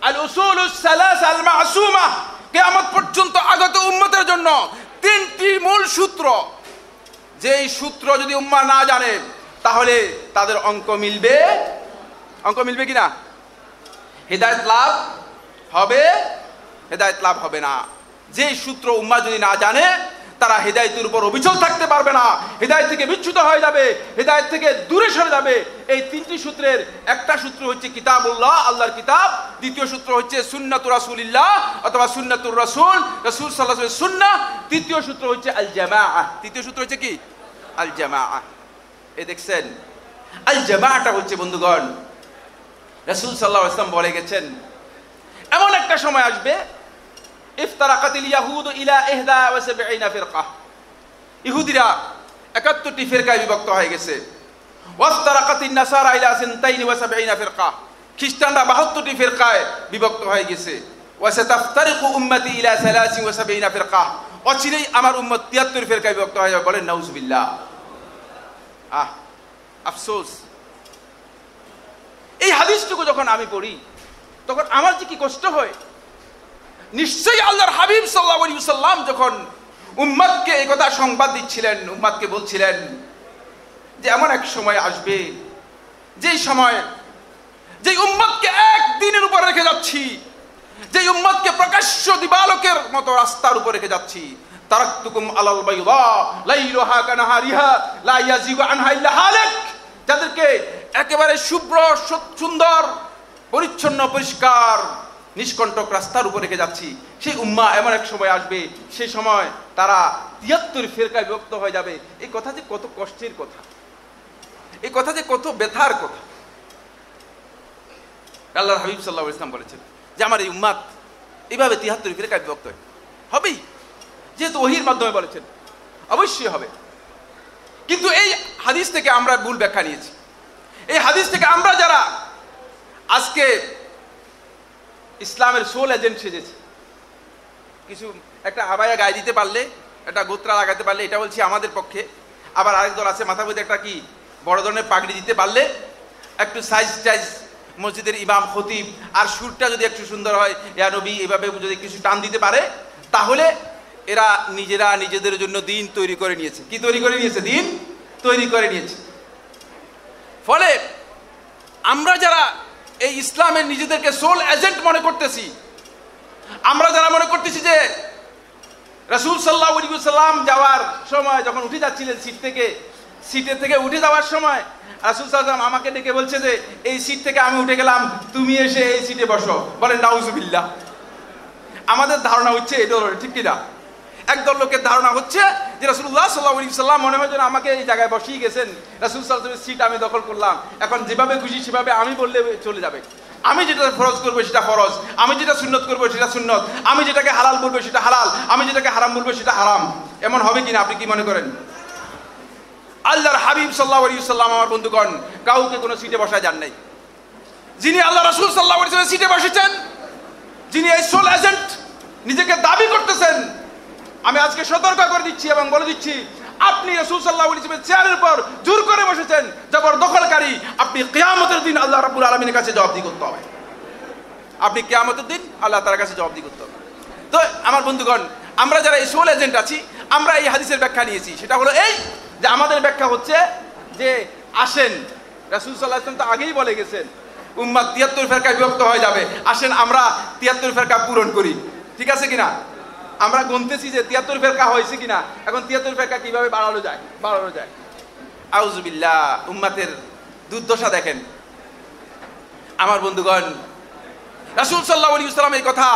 আল উসুলুস সালাসা আল মাসুমা, কিয়ামত পর্যন্ত আগত উম্মতের জন্য 3টি মূল সূত্র, যেই সূত্র যদি উম্মাহ না জানে তাহলে তাদের অঙ্ক মিলবে, অঙ্ক মিলবে কিনা? হিদায়াত লাভ হবে, হিদায়াত লাভ হবে না। যেই সূত্র উম্মাহ যদি না জানে তারা হিদায়াতের উপর অবিচল থাকতে পারবে না, হিদায়াত থেকে বিচ্যুত হয়ে যাবে, হিদায়াত থেকে দূরে সরে যাবে। এই 3টি সূত্রের একটা সূত্র হচ্ছে কিতাবুল্লাহ, আল্লাহর কিতাব। দ্বিতীয় সূত্র হচ্ছে সুন্নাতুর রাসূলিল্লাহ অথবা সুন্নাতুর রাসূল, রাসূল সাল্লাল্লাহু আলাইহি ওয়াসাল্লামের সুন্নাহ। তৃতীয় সূত্র হচ্ছে আল জামাআহ। তৃতীয় সূত্র হচ্ছে কি? আল জামাআহ। এই দেখছেন, আল জামাআটা হচ্ছে বন্ধুগণ রাসূল সাল্লাল্লাহু আলাইহি ওয়াসাল্লাম বলে গেছেন, এমন একটা সময় আসবে ইফতারাকাতিল ইয়াহুদ ইলা 71 ফিরকা, ইহুদিরা 71টি ফিরকায় বিভক্ত হয়ে গেছে। ওয়াফতারাকাতিন নাসারা ইলা 72 ফিরকা, খ্রিস্টানরা 72টি ফিরকায় বিভক্ত হয়ে গেছে। ওয়াসাতাফতারিকু উম্মতি ইলা 73 ফিরকা, অচিরেই আমার উম্মত 73 ফিরকায় বিভক্ত হয়ে যাবে। বলেন নাউজুবিল্লাহ। আফসোস, এই হাদিসটুকু যখন আমি পড়ি তখন আমার যে কি কষ্ট হয়। নিশ্চয়ই আল্লাহর হাবিব সাল্লাল্লাহু আলাইহি ওয়াসাল্লাম যখন উম্মতকে এই কথা সংবাদ দিচ্ছিলেন, উম্মতকে বলছিলেন যে এমন এক সময় আসবে যেই সময় যেই উম্মতকে একদিনের উপর রেখে যাচ্ছি, যেই উম্মতকে প্রকাশ্য দিবালোকের মতো রাস্তার উপর রেখে যাচ্ছি, তারাকতুকুম আলাল বাইদা লাইলুহা কানাহারিহা লা ইয়াজিগু আনহা ইল্লা হালিক, যাদেরকে একেবারে শুভ্র সুন্দর পরিচ্ছন্ন পরিষ্কার নিষ্কণ্টক রাস্তার উপর রেখে যাচ্ছি। সেই উম্মাহ এমন এক সময় আসবে, সেই সময় তারা 73 ফিরকায় বিভক্ত হয়ে যাবে। এই কথা যে কত কষ্টের কথা, এই কথা যে কত ব্যথার কথা। আল্লাহর হাবিব সাল্লাল্লাহু আলাইহি ওয়াসাল্লাম বলেছেন যে আমার এই উম্মাহ এইভাবে 73 ফিরকায় বিভক্ত হবেই, যেহেতু ওহীর মাধ্যমে বলেছেন অবশ্যই হবে। কিন্তু এই হাদিস থেকে আমরা ভুল ব্যাখ্যা নিয়েছি। এই হাদিস থেকে আমরা যারা আজকে ইসলামের সোল এজেন্ট সেজেছে, কিছু একটা আবায়া গায়ে দিতে পারলে একটা গোত্রা লাগাতে পারলে, এটা বলছি আমাদের পক্ষে। আবার আরেক দল আছে মাথার মধ্যে একটা কি বড় ধরনের পাগড়ি দিতে পারলে, একটু সাইজ টাইজ মসজিদের ইমাম খতিব, আর সুরটা যদি একটু সুন্দর হয়, ইয়া নবী এভাবে যদি কিছু টান দিতে পারে, তাহলে এরা নিজেরা নিজেদের জন্য দিন তৈরি করে নিয়েছে। কি তৈরি করে নিয়েছে? দিন তৈরি করে নিয়েছে। ফলে আমরা যারা এই ইসলামের নিজেদেরকে সোল এজেন্ট মনে করতেছি, আমরা যারা মনে করতেছি যে রাসূল সাল্লাল্লাহু আলাইহি ওয়াসাল্লাম যাওয়ার সময় যখন উঠে যাচ্ছিলেন সিটের থেকে উঠে যাওয়ার সময় রাসূল সাল্লাল্লাহু আলাইহি ওয়াসাল্লাম আমাকে ডেকে বলছে যে এই সিট থেকে আমি উঠে গেলাম, তুমি এসে এই সিটে বসো। বলেন নাউজুবিল্লাহ। আমাদের ধারণা হচ্ছে এটা ঠিক কিনা? একদল লোকের ধারণা হচ্ছে যে রাসূলুল্লাহ সাল্লাল্লাহু আলাইহি ওয়াসাল্লাম মনে হয় যেন আমাকে এই জায়গায় বসিয়ে গেছেন, রাসূল সাল্লাল্লাহু আলাইহি ওয়াসাল্লামের সিট আমি দখল করলাম, এখন যেভাবে খুশি সেভাবে আমি বললে চলে যাবে। আমি যেটা ফরজ করবো সেটা ফরজ, আমি যেটা সুন্নত করবো সেটা সুন্নত, আমি যেটাকে হালাল বলবো সেটা হালাল, আমি যেটাকে হারাম বলবো সেটা হারাম। এমন হবে কিনা? আপনি কি মনে করেন? আল্লাহর হাবিব সাল্লাল্লাহু আলাইহি ওয়াসাল্লাম আমার বন্ধুগণ কাউকে কোনো সিটে বসায় যান নাই। যিনি আল্লাহ রাসূল সাল্লাল্লাহু আলাইহি ওয়াসাল্লামের সিটে বসেছেন, যিনি এই সোল এজেন্ট নিজেকে দাবি করতেছেন, আমি আজকে সতর্ক করে দিচ্ছি এবং বলে দিচ্ছি, আপনি রাসূল সাল্লাল্লাহু আলাইহি ওয়াসাল্লামের চেয়ারের উপর জোর করে বসেছেন, জবরদখলকারী। আপনি কিয়ামতের দিন আল্লাহ রাব্বুল আলামিনের কাছে জবাবদিহি করতে হবে। আপনি কিয়ামতের দিন আল্লাহ তাআলার কাছে জবাবদিহি করতে হবে। তো আমার বন্ধুগণ, আমরা যারা এই সোল এজেন্ট আছি, আমরা এই হাদিসের ব্যাখ্যা নিয়েছি। সেটা হলো এই যে আমাদের ব্যাখ্যা হচ্ছে যে আসেন, রাসূল সাল্লাল্লাহু আলাইহি ওয়াসাল্লাম তো আগেই বলে গেছেন উম্মাত ৭৩ ফেরকায় বিভক্ত হয়ে যাবে। আসেন আমরা ৭৩ ফেরকা পূরণ করি। ঠিক আছে কিনা? আমরা গুনতেছি যে ৭৩ ফেরকা হয়েছে কিনা, এখন ৭৩ ফেরকা কিভাবে বাড়ানো যায়। আউযুবিল্লাহ। উম্মাতের দুর্দশা দেখেন আমার বন্ধুগণ। রাসূল সাল্লাল্লাহু আলাইহি ওয়াসাল্লাম এই কথা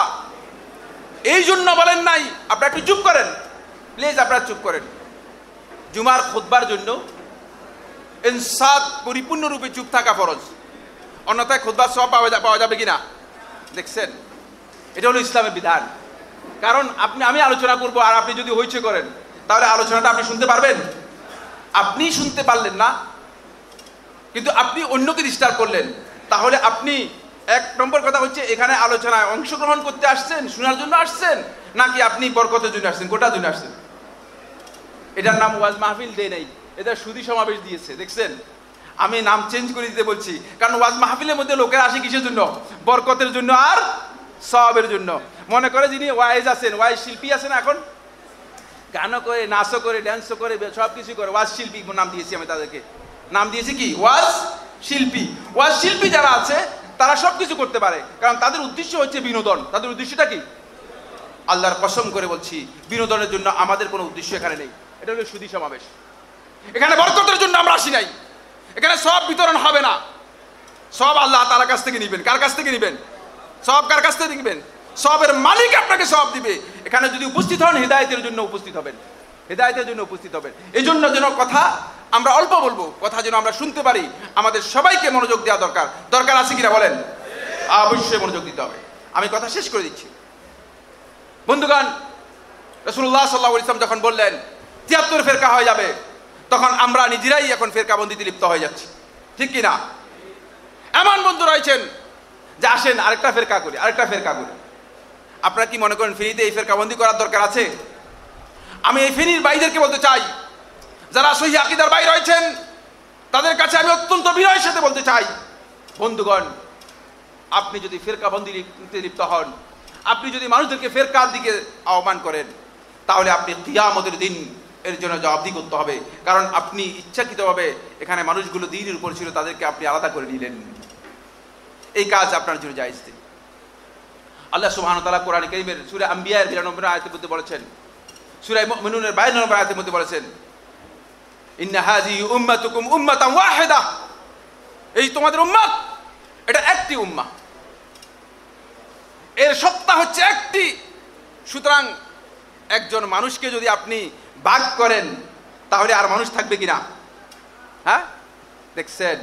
এই জন্য বলেন নাই। আপনারা একটু চুপ করেন প্লিজ, আপনারা চুপ করেন। জুমার খুতবার জন্য ইনসাত পরিপূর্ণরূপে চুপ থাকা ফরজ, অন্যথায় খুতবার সওয়াব পাওয়া যাবে কিনা দেখছেন? এটা হলো ইসলামের বিধান। কারণ আমি আলোচনা করব আর আপনি যদি হইচই করেন, তাহলে আলোচনাটা আপনি শুনতে পারবেন? আপনি শুনতে পারলেন না, কিন্তু আপনি অন্যকে ডিস্টার্ব করলেন। তাহলে আপনি এক নম্বর কথা হচ্ছে, এখানে আলোচনায় অংশগ্রহণ করতে আসছেন, শোনার জন্য আসছেন, নাকি আপনি বরকতের জন্য আসছেন, গোটার জন্য আসছেন? এটার নাম ওয়াজ মাহফিল দেয় নাই, এটা সুধী সমাবেশ দিয়েছে। দেখছেন? আমি নাম চেঞ্জ করে দিতে বলছি, কারণ ওয়াজ মাহফিলের মধ্যে লোকেরা আসে কিসের জন্য? বরকতের জন্য আর সওয়াবের জন্য। মনে করে যিনি ওয়াইজ আছেন, ওয়াইজ শিল্পী আছেন, এখন গানও করে, নাচও করে, ড্যান্সও করে, সব কিছু করে, ওয়াজ শিল্পী নাম দিয়েছি আমি তাদেরকে। নাম দিয়েছি কি? ওয়াজ শিল্পী। ওয়াজ শিল্পী যারা আছে তারা সব কিছু করতে পারে, কারণ তাদের উদ্দেশ্য হচ্ছে বিনোদন। তাদের উদ্দেশ্যটা কি? আল্লাহর কসম করে বলছি, বিনোদনের জন্য আমাদের কোনো উদ্দেশ্য এখানে নেই। এটা হলো সুধী সমাবেশ। এখানে বরকতের জন্য আমরা আসি নাই। এখানে সব বিতরণ হবে না, সব আল্লাহ তাআলার কাছ থেকে নিবেন। কার কাছ থেকে নিবেন? সব কার কাছ থেকে নিবেন? সবের মালিক আপনাকে সব দিবে। এখানে যদি উপস্থিত হন, হিদায়াতের জন্য উপস্থিত হবেন, হিদায়াতের জন্য উপস্থিত হবেন। এই জন্য যেন কথা আমরা অল্প বলবো, কথা যেন আমরা শুনতে পারি, আমাদের সবাইকে মনোযোগ দেওয়া দরকার আছে কিনা বলেন? অবশ্যই মনোযোগ দিতে হবে। আমি কথা শেষ করে দিচ্ছি বন্ধুগণ। রাসূলুল্লাহ সাল্লাল্লাহু আলাইহি ওয়াসাল্লাম যখন বললেন ৭৩ ফেরকা হয়ে যাবে, তখন আমরা নিজেরাই এখন ফেরকাবন্দিতে লিপ্ত হয়ে যাচ্ছি। ঠিক কিনা? এমন বন্ধু রয়েছেন যে আসেন আরেকটা ফেরকা করি। আপনারা কি মনে করেন ফেনীতে এই ফেরকাবন্দি করার দরকার আছে? আমি এই ফেনীর ভাইদেরকে বলতে চাই, যারা সহিহ আকীদার ভাই রয়েছেন, তাদের কাছে আমি অত্যন্ত বিনয়ের সাথে বলতে চাই, বন্ধুগণ, আপনি যদি ফেরকাবন্দিতে লিপ্ত হন, আপনি যদি মানুষদেরকে ফেরকার দিকে আহ্বান করেন, তাহলে আপনি কিয়ামতের দিন এর জন্য জবাবদিহি করতে হবে। কারণ আপনি ইচ্ছাকৃতভাবে এখানে মানুষগুলো দ্বীনের উপর ছিল, তাদেরকে আপনি আলাদা করে নিলেন। এই কাজ আপনার জন্য জায়েজ নেই। আল্লাহ সুবহানাহু ওয়া তাআলা কোরআন কারীমের সূরা আম্বিয়ার ৯২ আয়াতের মধ্যে বলেছেন, সূরা মুমিনুনের ৫২ আয়াতের মধ্যে বলেছেন, ইন্না হাযিহি উম্মাতুকুম উম্মাতান ওয়াহিদা, এই তোমাদের উম্মত, এটা একটি উম্মাহ, এর সত্তা হচ্ছে একটি। সুতরাং একজন মানুষকে যদি আপনি ভাগ করেন, তাহলে আর মানুষ থাকবে কিনা? হ্যাঁ, দেখছেন?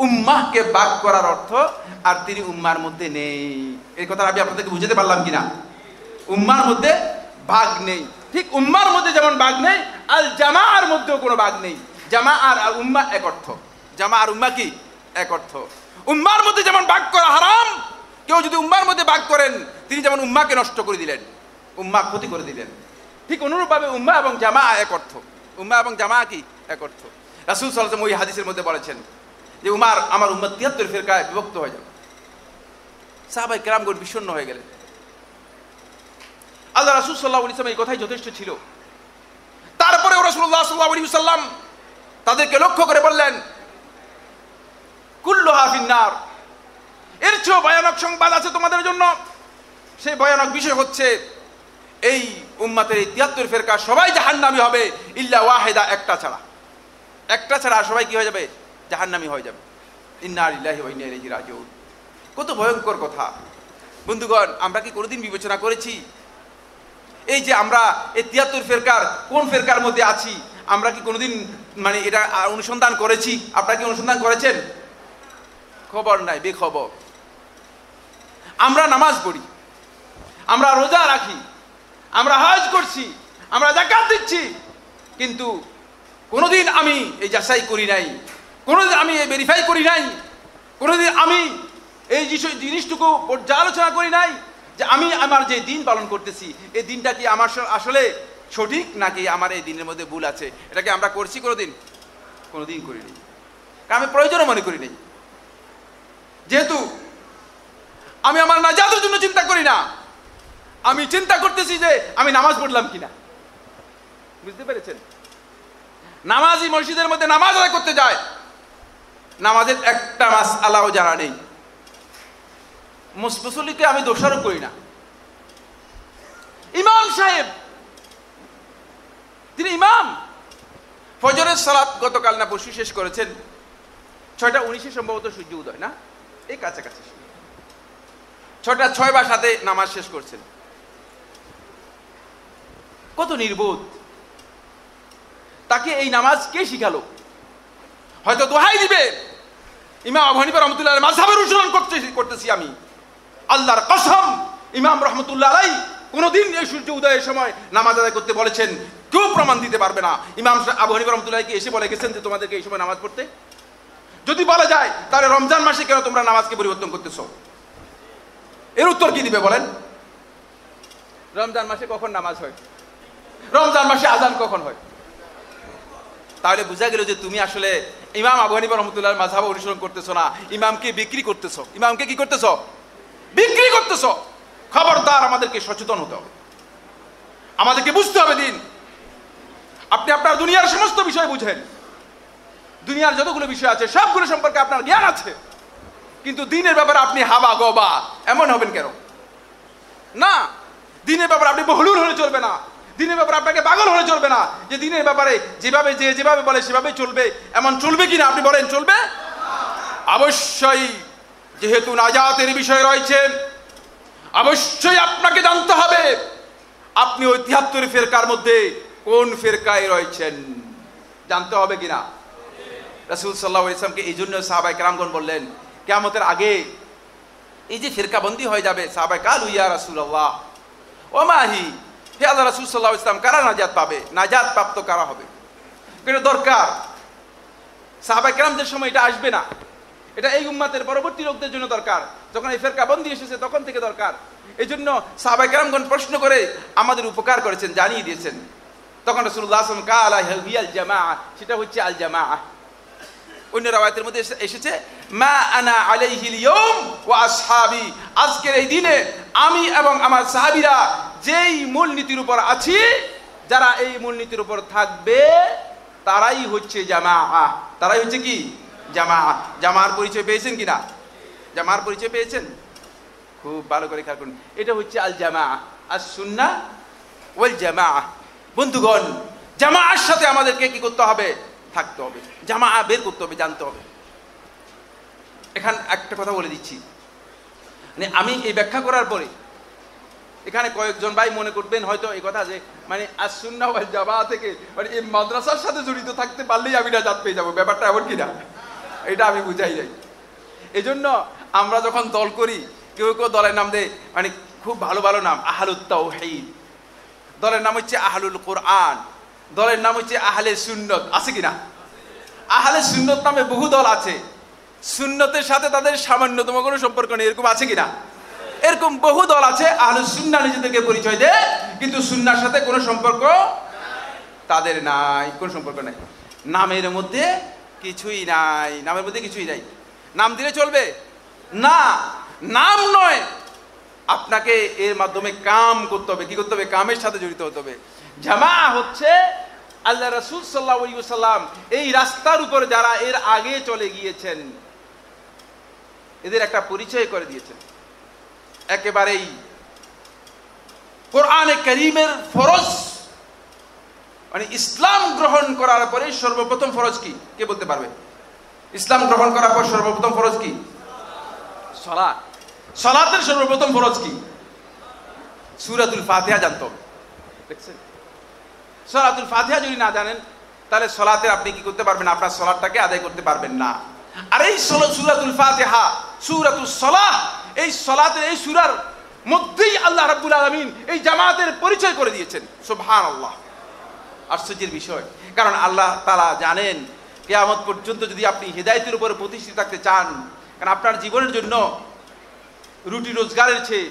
উম্মাহকে ভাগ করার অর্থ আর তিনি উম্মার মধ্যে নেই। এই কথা আমি আপনাদেরকে বুঝাতে পারলাম কিনা? উম্মার মধ্যে ভাগ নেই। ঠিক উম্মার মধ্যে যেমন ভাগ নেই, আল জামাআর মধ্যেও কোনো ভাগ নেই। জামা আর উম্মাহ এক অর্থ। জামা আর উম্মাহ কি? এক অর্থ। উম্মার মধ্যে যেমন ভাগ করা হারাম, কেউ যদি উম্মার মধ্যে ভাগ করেন, তিনি যেমন উম্মাকে নষ্ট করে দিলেন, উম্মাহ ক্ষতি করে দিলেন। ঠিক অনুরূপভাবে উম্মাহ এবং জামা এক অর্থ। উম্মাহ এবং জামা কি এক অর্থ। রাসূল সাল্লাল্লাহু আলাইহি ওয়াসাল্লাম ওই হাদিসের মধ্যে বলেছেন যে আমার উম্মত 73 ফিরকায় বিভক্ত হয়ে যাবে। সাহাবায়ে কেরামগণ বিষণ্ণ হয়ে গেলেন। আল্লাহ রাসূল সাল্লাল্লাহু আলাইহি ওয়াসাল্লাম এই কথাই যথেষ্ট ছিল। তারপরে রাসূলুল্লাহ সাল্লাল্লাহু আলাইহি ওয়াসাল্লাম তাদেরকে লক্ষ্য করে বললেন, কুল্লুহা ফিন্নার, এর চেয়ে ভয়ানক সংবাদ আছে তোমাদের জন্য। সেই ভয়ানক বিষয় হচ্ছে এই উম্মতের এই 73 ফিরকা সবাই জাহান্নামী হবে, ইল্লা ওয়াহিদা, একটা ছাড়া সবাই কি হয়ে যাবে? জাহান্নামী হয়ে যাবে। ইন্না লিল্লাহি ওয়া ইন্না ইলাইহি রাজিউন। কত ভয়ঙ্কর কথা বন্ধুগণ। আমরা কি কোনোদিন বিবেচনা করেছি এই যে আমরা এই 73 ফিরকার কোন ফিরকার মধ্যে আছি? আমরা কি কোনোদিন মানে এটা অনুসন্ধান করেছি? আপনারা কি অনুসন্ধান করেছেন? খবর নাই, বেখবর। আমরা নামাজ পড়ি, আমরা রোজা রাখি, আমরা হজ করছি, আমরা যাকাত দিচ্ছি, কিন্তু কোনোদিন আমি এই যাচাই করি নাই, কোনোদিন আমি এই ভেরিফাই করি নাই, কোনোদিন আমি এই জিনিসটুকু পর্যালোচনা করি নাই যে আমি আমার যে দিন পালন করতেছি এই দিনটা কি আমার আসলে সঠিক নাকি আমার এই দিনের মধ্যে ভুল আছে। এটাকে আমরা করছি কোনোদিন করিনি, কারণ আমি প্রয়োজনও মনে করি নাই। যেহেতু আমি আমার নাজাতের জন্য চিন্তা করি না, আমি চিন্তা করতেছি যে আমি নামাজ পড়লাম কিনা। বুঝতে পেরেছেন? নামাজি মসজিদের মধ্যে নামাজ আদায় করতে যায়, নামাজের একটা মাসআলাও জানা নেই। মুসল্লিকে আমি দোষারোপ করি না। ইমাম সাহেব, তিনি ইমাম, ফজরের সালাত গতকাল না পরশু শেষ করেছেন, 6:19 সম্ভবত সূর্য উদয়, না এই কাছাকাছি 6:06 বা 7 নামাজ শেষ করছেন। কত নির্বোধ! তাকে এই নামাজ কে শিখালো? হয়তো দোহাই দিবে, ইমাম আবু হানিফা রাহমাতুল্লাহ আলাইহি মাযহাবের অনুসরণ করতেছি আমি। আল্লাহর কসম, ইমাম রাহমাতুল্লাহ আলাইহি কোনদিন এই সূর্য উদয়ের সময় নামাজ আদায় করতে বলেছেন কেউ প্রমাণ দিতে পারবে না। ইমাম আবু হানিফা রাহমাতুল্লাহ আলাইহি এসে বলে গেছেন যে তোমাদেরকে এই সময় নামাজ পড়তে? যদি বলা যায় তাহলে রমজান মাসে কেন তোমরা নামাজকে পরিবর্তন করতেছো? এর উত্তর কি দিবে বলেন? রমজান মাসে কখন নামাজ হয়? রমজান মাসে আজান কখন হয়? তাহলে বোঝা গেল যে তুমি আসলে ইমাম আবু হানিফা রাহমাতুল্লাহর মাযহাব অনুসরণ করতেছো না, ইমামকে বিক্রি করতেছো। ইমামকে কি করতেছো? বিক্রি করতেছো। খবরদার, আমাদেরকে সচেতন হতে হবে, আমাদেরকে বুঝতে হবে দিন। আপনি আপনার দুনিয়ার সমস্ত বিষয় বুঝেন, দুনিয়ার যতগুলো বিষয় আছে সবগুলো সম্পর্কে আপনার জ্ঞান আছে, কিন্তু দিনের ব্যাপারে আপনি হাবা গবা এমন হবেন কেন? না, দিনের ব্যাপারে আপনি বহলুল হলে চলবে না, দিনের ব্যাপারে আপনাকে পাগল হলে চলবে না যে দিনের ব্যাপারে যেভাবে বলে সেভাবে চলবে, এমন চলবে কিনা আপনি বলেন? চলবে অবশ্যই। যেহেতু নাজাতের বিষয় রয়েছে, অবশ্যই আপনাকে জানতে হবে আপনি ওই 73 ফিরকার মধ্যে কোন ফিরকায় রয়েছেন, জানতে হবে কিনা। রাসূল সাল্লাল্লাহু আলাইহি ওয়াসাল্লামকে এই জন্য সাহাবায়ে কেরামগণ বললেন কিয়ামতের আগে এই যে ফিরকাবন্দি হয়ে যাবে, সাহাবায়ে কালু ইয়া রাসূলুল্লাহ ওয়া মাহি, হে আল্লাহ রাসূল সাল্লাল্লাহু আলাইহি ওয়াসাল্লাম, কারা নাজাত পাবে? নাজাত প্রাপ্ত কারা হবে? এটা দরকার। সাহাবায়ে কেরামদের সময় এটা আসবে না, এটা এই উম্মতের পরবর্তী লোকদের জন্য দরকার। যখন এই ফিরকাবন্দি এসেছে তখন থেকে দরকার। এই জন্য সাহাবায়ে কেরামগণ প্রশ্ন করে আমাদের উপকার করেছেন, জানিয়ে দিয়েছেন। তখন রাসূলুল্লাহ সাল্লাল্লাহু আলাইহি ওয়াসাল্লাম কালা হিয়াল জামাআ, সেটা হচ্ছে আল জামাআ। অন্য রাওয়ায়াতের মধ্যে এসেছে মা আনা আলাইহিল ইয়াউম ওয়া আসহাবি, আজকের এই দিনে আমি এবং আমার সাহাবীরা যেই মূলনীতির উপর আছি, যারা এই মূলনীতির উপর থাকবে তারাই হচ্ছে জামাআ। তারাই হচ্ছে কি? জামাআ। জামার পরিচয় পেয়েছেন কিনা? জামার পরিচয় পেয়েছেন? খুব ভালো করে খেয়াল করুন, এটা হচ্ছে আল জামাআ, আস সুন্নাহ ওয়াল জামাআ। বন্ধুগণ, জামাআর সাথে আমাদেরকে কি করতে হবে? থাকতে হবে। জামাআ বের করতে হবে, জানতে হবে। এখানে একটা কথা বলে দিচ্ছি, মানে আমি এই ব্যাখ্যা করার পরে এখানে কয়েকজন ভাই মনে করবেন হয়তো এই কথা যে মানে আস সুন্নাহ ওয়াল জামাআ থেকে মানে এই মাদ্রাসার সাথে জড়িত থাকতে পারলেই আমি নাজাত পেয়ে যাবো। ব্যাপারটা এমন কিনা এটা আমি বুঝাই যাই। এই জন্য আমরা যখন দল করি, কেউ কেউ দলের নাম দেয় মানে খুব ভালো ভালো নাম, আহলুত তাওহীদ, দলের নাম হচ্ছে আহলুল কোরআন, দলের নাম হচ্ছে আহলে সুন্নত, আছে কিনা? আহলে সুন্নত নামে বহু দল আছে, সুন্নতের সাথে তাদের সামান্যতম কোনো সম্পর্ক নেই, এরকম আছে কিনা? এরকম বহু দল আছে আহলুস সুন্নাহ নিজেদেরকে পরিচয় দেয়, কিন্তু সুন্নাহর সাথে কোনো সম্পর্ক তাদের নাই, কোনো সম্পর্ক নাই। নামের মধ্যে কিছুই নাই, নামের মধ্যে কিছুই নাই। নাম দিলে চলবে না, নাম নয়, আপনাকে এর মাধ্যমে কাম করতে হবে। কি করতে হবে? কামের সাথে জড়িত হতে হবে। জামা হচ্ছে আল্লাহ রাসূল সাল্লাল্লাহু আলাইহি ওয়াসাল্লাম এই রাস্তার উপরে যারা এর আগে চলে গিয়েছেন, এদের একটা পরিচয় করে দিয়েছেন। একেবারেই কোরআনে কারীমের ফরজ, মানে ইসলাম গ্রহণ করার পরে সর্বপ্রথম ফরজ কি? কে বলতে পারবে? ইসলাম গ্রহণ করার পর সর্বপ্রথম ফরজ কি? সালাত। সালাতের সর্বপ্রথম ফরজ কি? সূরাতুল ফাতিহা জানতে হবে। দেখছেন, সূরাতুল ফাতিহা যদি না জানেন তাহলে সালাতে আপনি কি করতে পারবেন? আপনার সালাতটাকে আদায় করতে পারবেন না। আর এই সূরাতুল ফাতিহা, সূরাতুস সালাহ, এই সালাতের এই সূরার মধ্যেই আল্লাহ রাব্বুল আলামিন এই জামাতের পরিচয় করে দিয়েছেন। সুবহানাল্লাহ, আশ্চর্যের বিষয়। কারণ আল্লাহ তাআলা জানেন কিয়ামত পর্যন্ত যদি আপনি হিদায়াতের উপরে প্রতিষ্ঠিত থাকতে চান, কারণ আপনার জীবনের জন্য রুটি রোজগারের চেয়ে,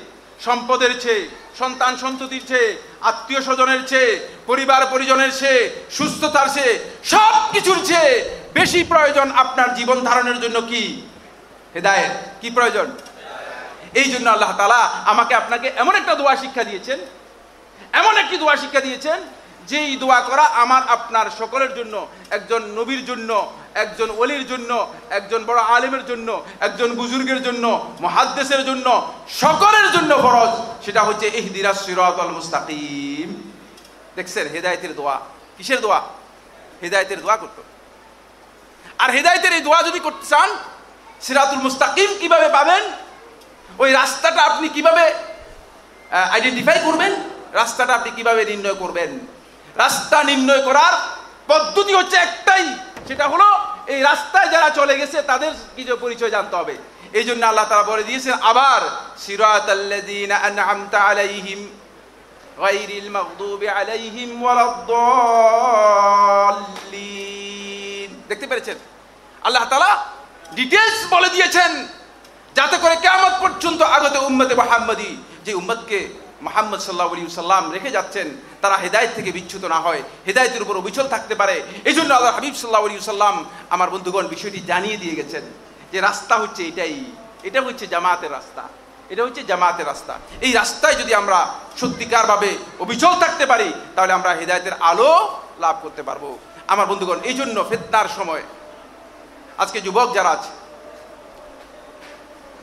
সম্পদের চেয়ে, সন্তান সন্ততির চেয়ে, আত্মীয় স্বজনের চেয়ে, পরিবার পরিজনের চেয়ে, সুস্থতার চেয়ে, সব কিছুর চেয়ে বেশি প্রয়োজন আপনার জীবন ধারণের জন্য কি? হিদায়াত। কি প্রয়োজন? এই জন্য আল্লাহ তাআলা আমাকে আপনাকে এমন একটা দোয়া শিক্ষা দিয়েছেন, এমন একটি দোয়া শিক্ষা দিয়েছেন যেই দোয়া করা আমার আপনার সকলের জন্য, একজন নবীর জন্য, একজন ওলির জন্য, একজন বড় আলেমের জন্য, একজন বুজুর্গের জন্য, মুহাদ্দিসের জন্য, সকলের জন্য ফরজ। সেটা হচ্ছে ইহদিনাস সিরাতাল মুস্তাকিম। দেখছেন, হেদায়েতের দোয়া। কিসের দোয়া? হেদায়েতের দোয়া করতে। আর হেদায়েতের এই দোয়া যদি করতে চান, সিরাতুল মুস্তাকিম কিভাবে পাবেন, ওই রাস্তাটা আপনি কিভাবে আইডেন্টিফাই করবেন, রাস্তাটা আপনি কিভাবে নির্ণয় করবেন? রাস্তা নির্ণয় করার পদ্ধতি হচ্ছে একটাই, সেটা হলো এই রাস্তায় যারা চলে গেছে তাদের কিছু পরিচয় জানতে হবে। এই জন্য আল্লাহ তাআলা বলে দিয়েছেন আবার, সিরাতাল্লাযীনা আন'আমতা আলাইহিম গায়রিল মাগদুবি আলাইহিম ওয়ালাদ-দাল্লিন। দেখতে পেরেছেন, আল্লাহ তাআলা ডিটেইলস বলে দিয়েছেন যাতে করে কিয়ামত পর্যন্ত আগত উম্মতে মুহাম্মাদি, যে উম্মতকে মুহাম্মদ সাল্লাল্লাহু আলাইহি ওয়াসাল্লাম রেখে যাচ্ছেন, তারা হেদায়েত থেকে বিচ্যুত না হয়, হেদায়েতের উপর অবিচল থাকতে পারে। এই জন্য আল্লাহ হাবিব সাল্লাল্লাহু আলাইহি ওয়াসাল্লাম আমার বন্ধুগণ বিষয়টি জানিয়ে দিয়ে গেছেন যে রাস্তা হচ্ছে এটাই, এটা হচ্ছে জামাতের রাস্তা, এটা হচ্ছে জামাতের রাস্তা। এই রাস্তায় যদি আমরা সত্যিকারভাবে অবিচল থাকতে পারি তাহলে আমরা হেদায়েতের আলো লাভ করতে পারবো। আমার বন্ধুগণ, এই জন্য ফিতনার সময় আজকে যুবক যারা আছে,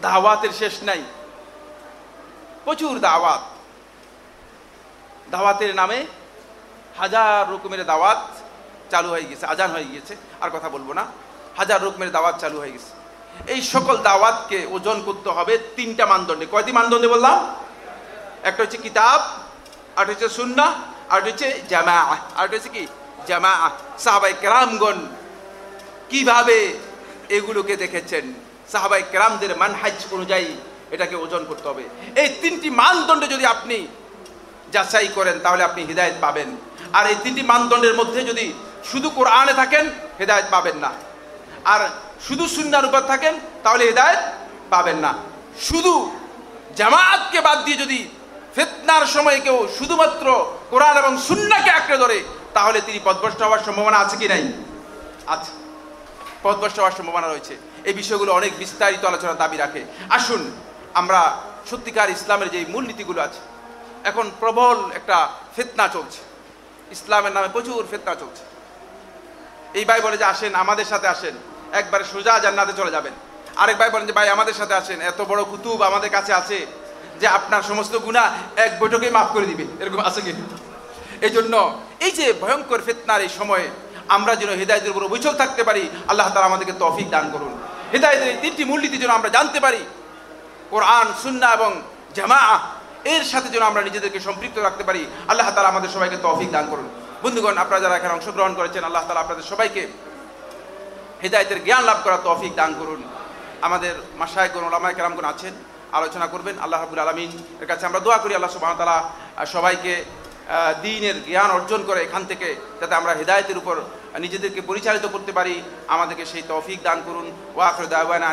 দাওয়াতের শেষ নাই, প্রচুর দাওয়াত, দাওয়াতের নামে হাজার রকমের দাওয়াত চালু হয়ে গেছে, আজান হয়ে গিয়েছে, আর কথা বলবো না, হাজার রকমের দাওয়াত চালু হয়ে গেছে। এই সকল দাওয়াতকে ওজন করতে হবে তিনটা মানদণ্ডে। কয়টি মানদণ্ডে বললাম? একটা হচ্ছে কিতাব, আর হচ্ছে সুন্নাহ, আর হচ্ছে জামাআহ, আর হচ্ছে কি? জামাআহ। সাহাবায়ে কেরামগণ কিভাবে এগুলোকে দেখেছেন, সাহাবায়ে কেরামদের মানহাজ অনুযায়ী এটাকে ওজন করতে হবে। এই তিনটি মানদণ্ডে যদি আপনি যাচাই করেন তাহলে আপনি হিদায়াত পাবেন। আর এই তিনটি মানদণ্ডের মধ্যে যদি শুধু কোরআনে থাকেন হিদায়াত পাবেন না, আর শুধু সুন্নাহর উপর থাকেন তাহলে হিদায়াত পাবেন না। শুধু জামাআতকে বাদ দিয়ে যদি ফিতনার সময় কেউ শুধুমাত্র কোরআন এবং সুন্নাহকে আঁকড়ে ধরে তাহলে তিনি পথভ্রষ্ট হওয়ার সম্ভাবনা আছে কি নাই? আছে, পথভ্রষ্ট হওয়ার সম্ভাবনা রয়েছে। এই বিষয়গুলো অনেক বিস্তারিত আলোচনার দাবি রাখে। আসুন আমরা সত্যিকার ইসলামের যে মূলনীতিগুলো আছে, এখন প্রবল একটা ফিতনা চলছে, ইসলামের নামে প্রচুর ফিতনা চলছে। এই ভাই বলে যে আসেন আমাদের সাথে আসেন, একবারে সোজা জান্নাতে চলে যাবেন। আরেক ভাই বলেন যে ভাই আমাদের সাথে আসেন, এত বড় কুতুব আমাদের কাছে আছে যে আপনার সমস্ত গুনাহ এক বৈঠকেই মাফ করে দিবে, এরকম আছে কি? এই জন্য এই যে ভয়ঙ্কর ফিতনার এই সময়ে আমরা যেন হিদায়াতের উপর অবিচল থাকতে পারি, আল্লাহ তাআলা আমাদেরকে তৌফিক দান করুন। হিদায়াতের এই তিনটি মূলনীতি যেন আমরা জানতে পারি, কোরআন, সুন্নাহ এবং জামাআহ, এর সাথে যেন আমরা নিজেদেরকে সম্পৃক্ত রাখতে পারি। আল্লাহ তাআলা আমাদের সবাইকে তৌফিক দান করুন। বন্ধুগণ, আপনারা যারা এখানে অংশগ্রহণ করেছেন, আল্লাহ তাআলা আপনাদের সবাইকে হিদায়াতের জ্ঞান লাভ করার তৌফিক দান করুন। আমাদের মাশায়েখগণ, উলামায়ে কেরামগণ আছেন, আলোচনা করবেন। আল্লাহ রাব্বুল আলামিন এর কাছে আমরা দোয়া করি আল্লাহ সুবহানাহু ওয়া তাআলা সবাইকে দ্বীনের জ্ঞান অর্জন করে এখান থেকে যাতে আমরা হিদায়াতের উপর নিজেদেরকে পরিচালিত করতে পারি, আমাদেরকে সেই তৌফিক দান করুন। ওয়া আখিরু দাওয়ানা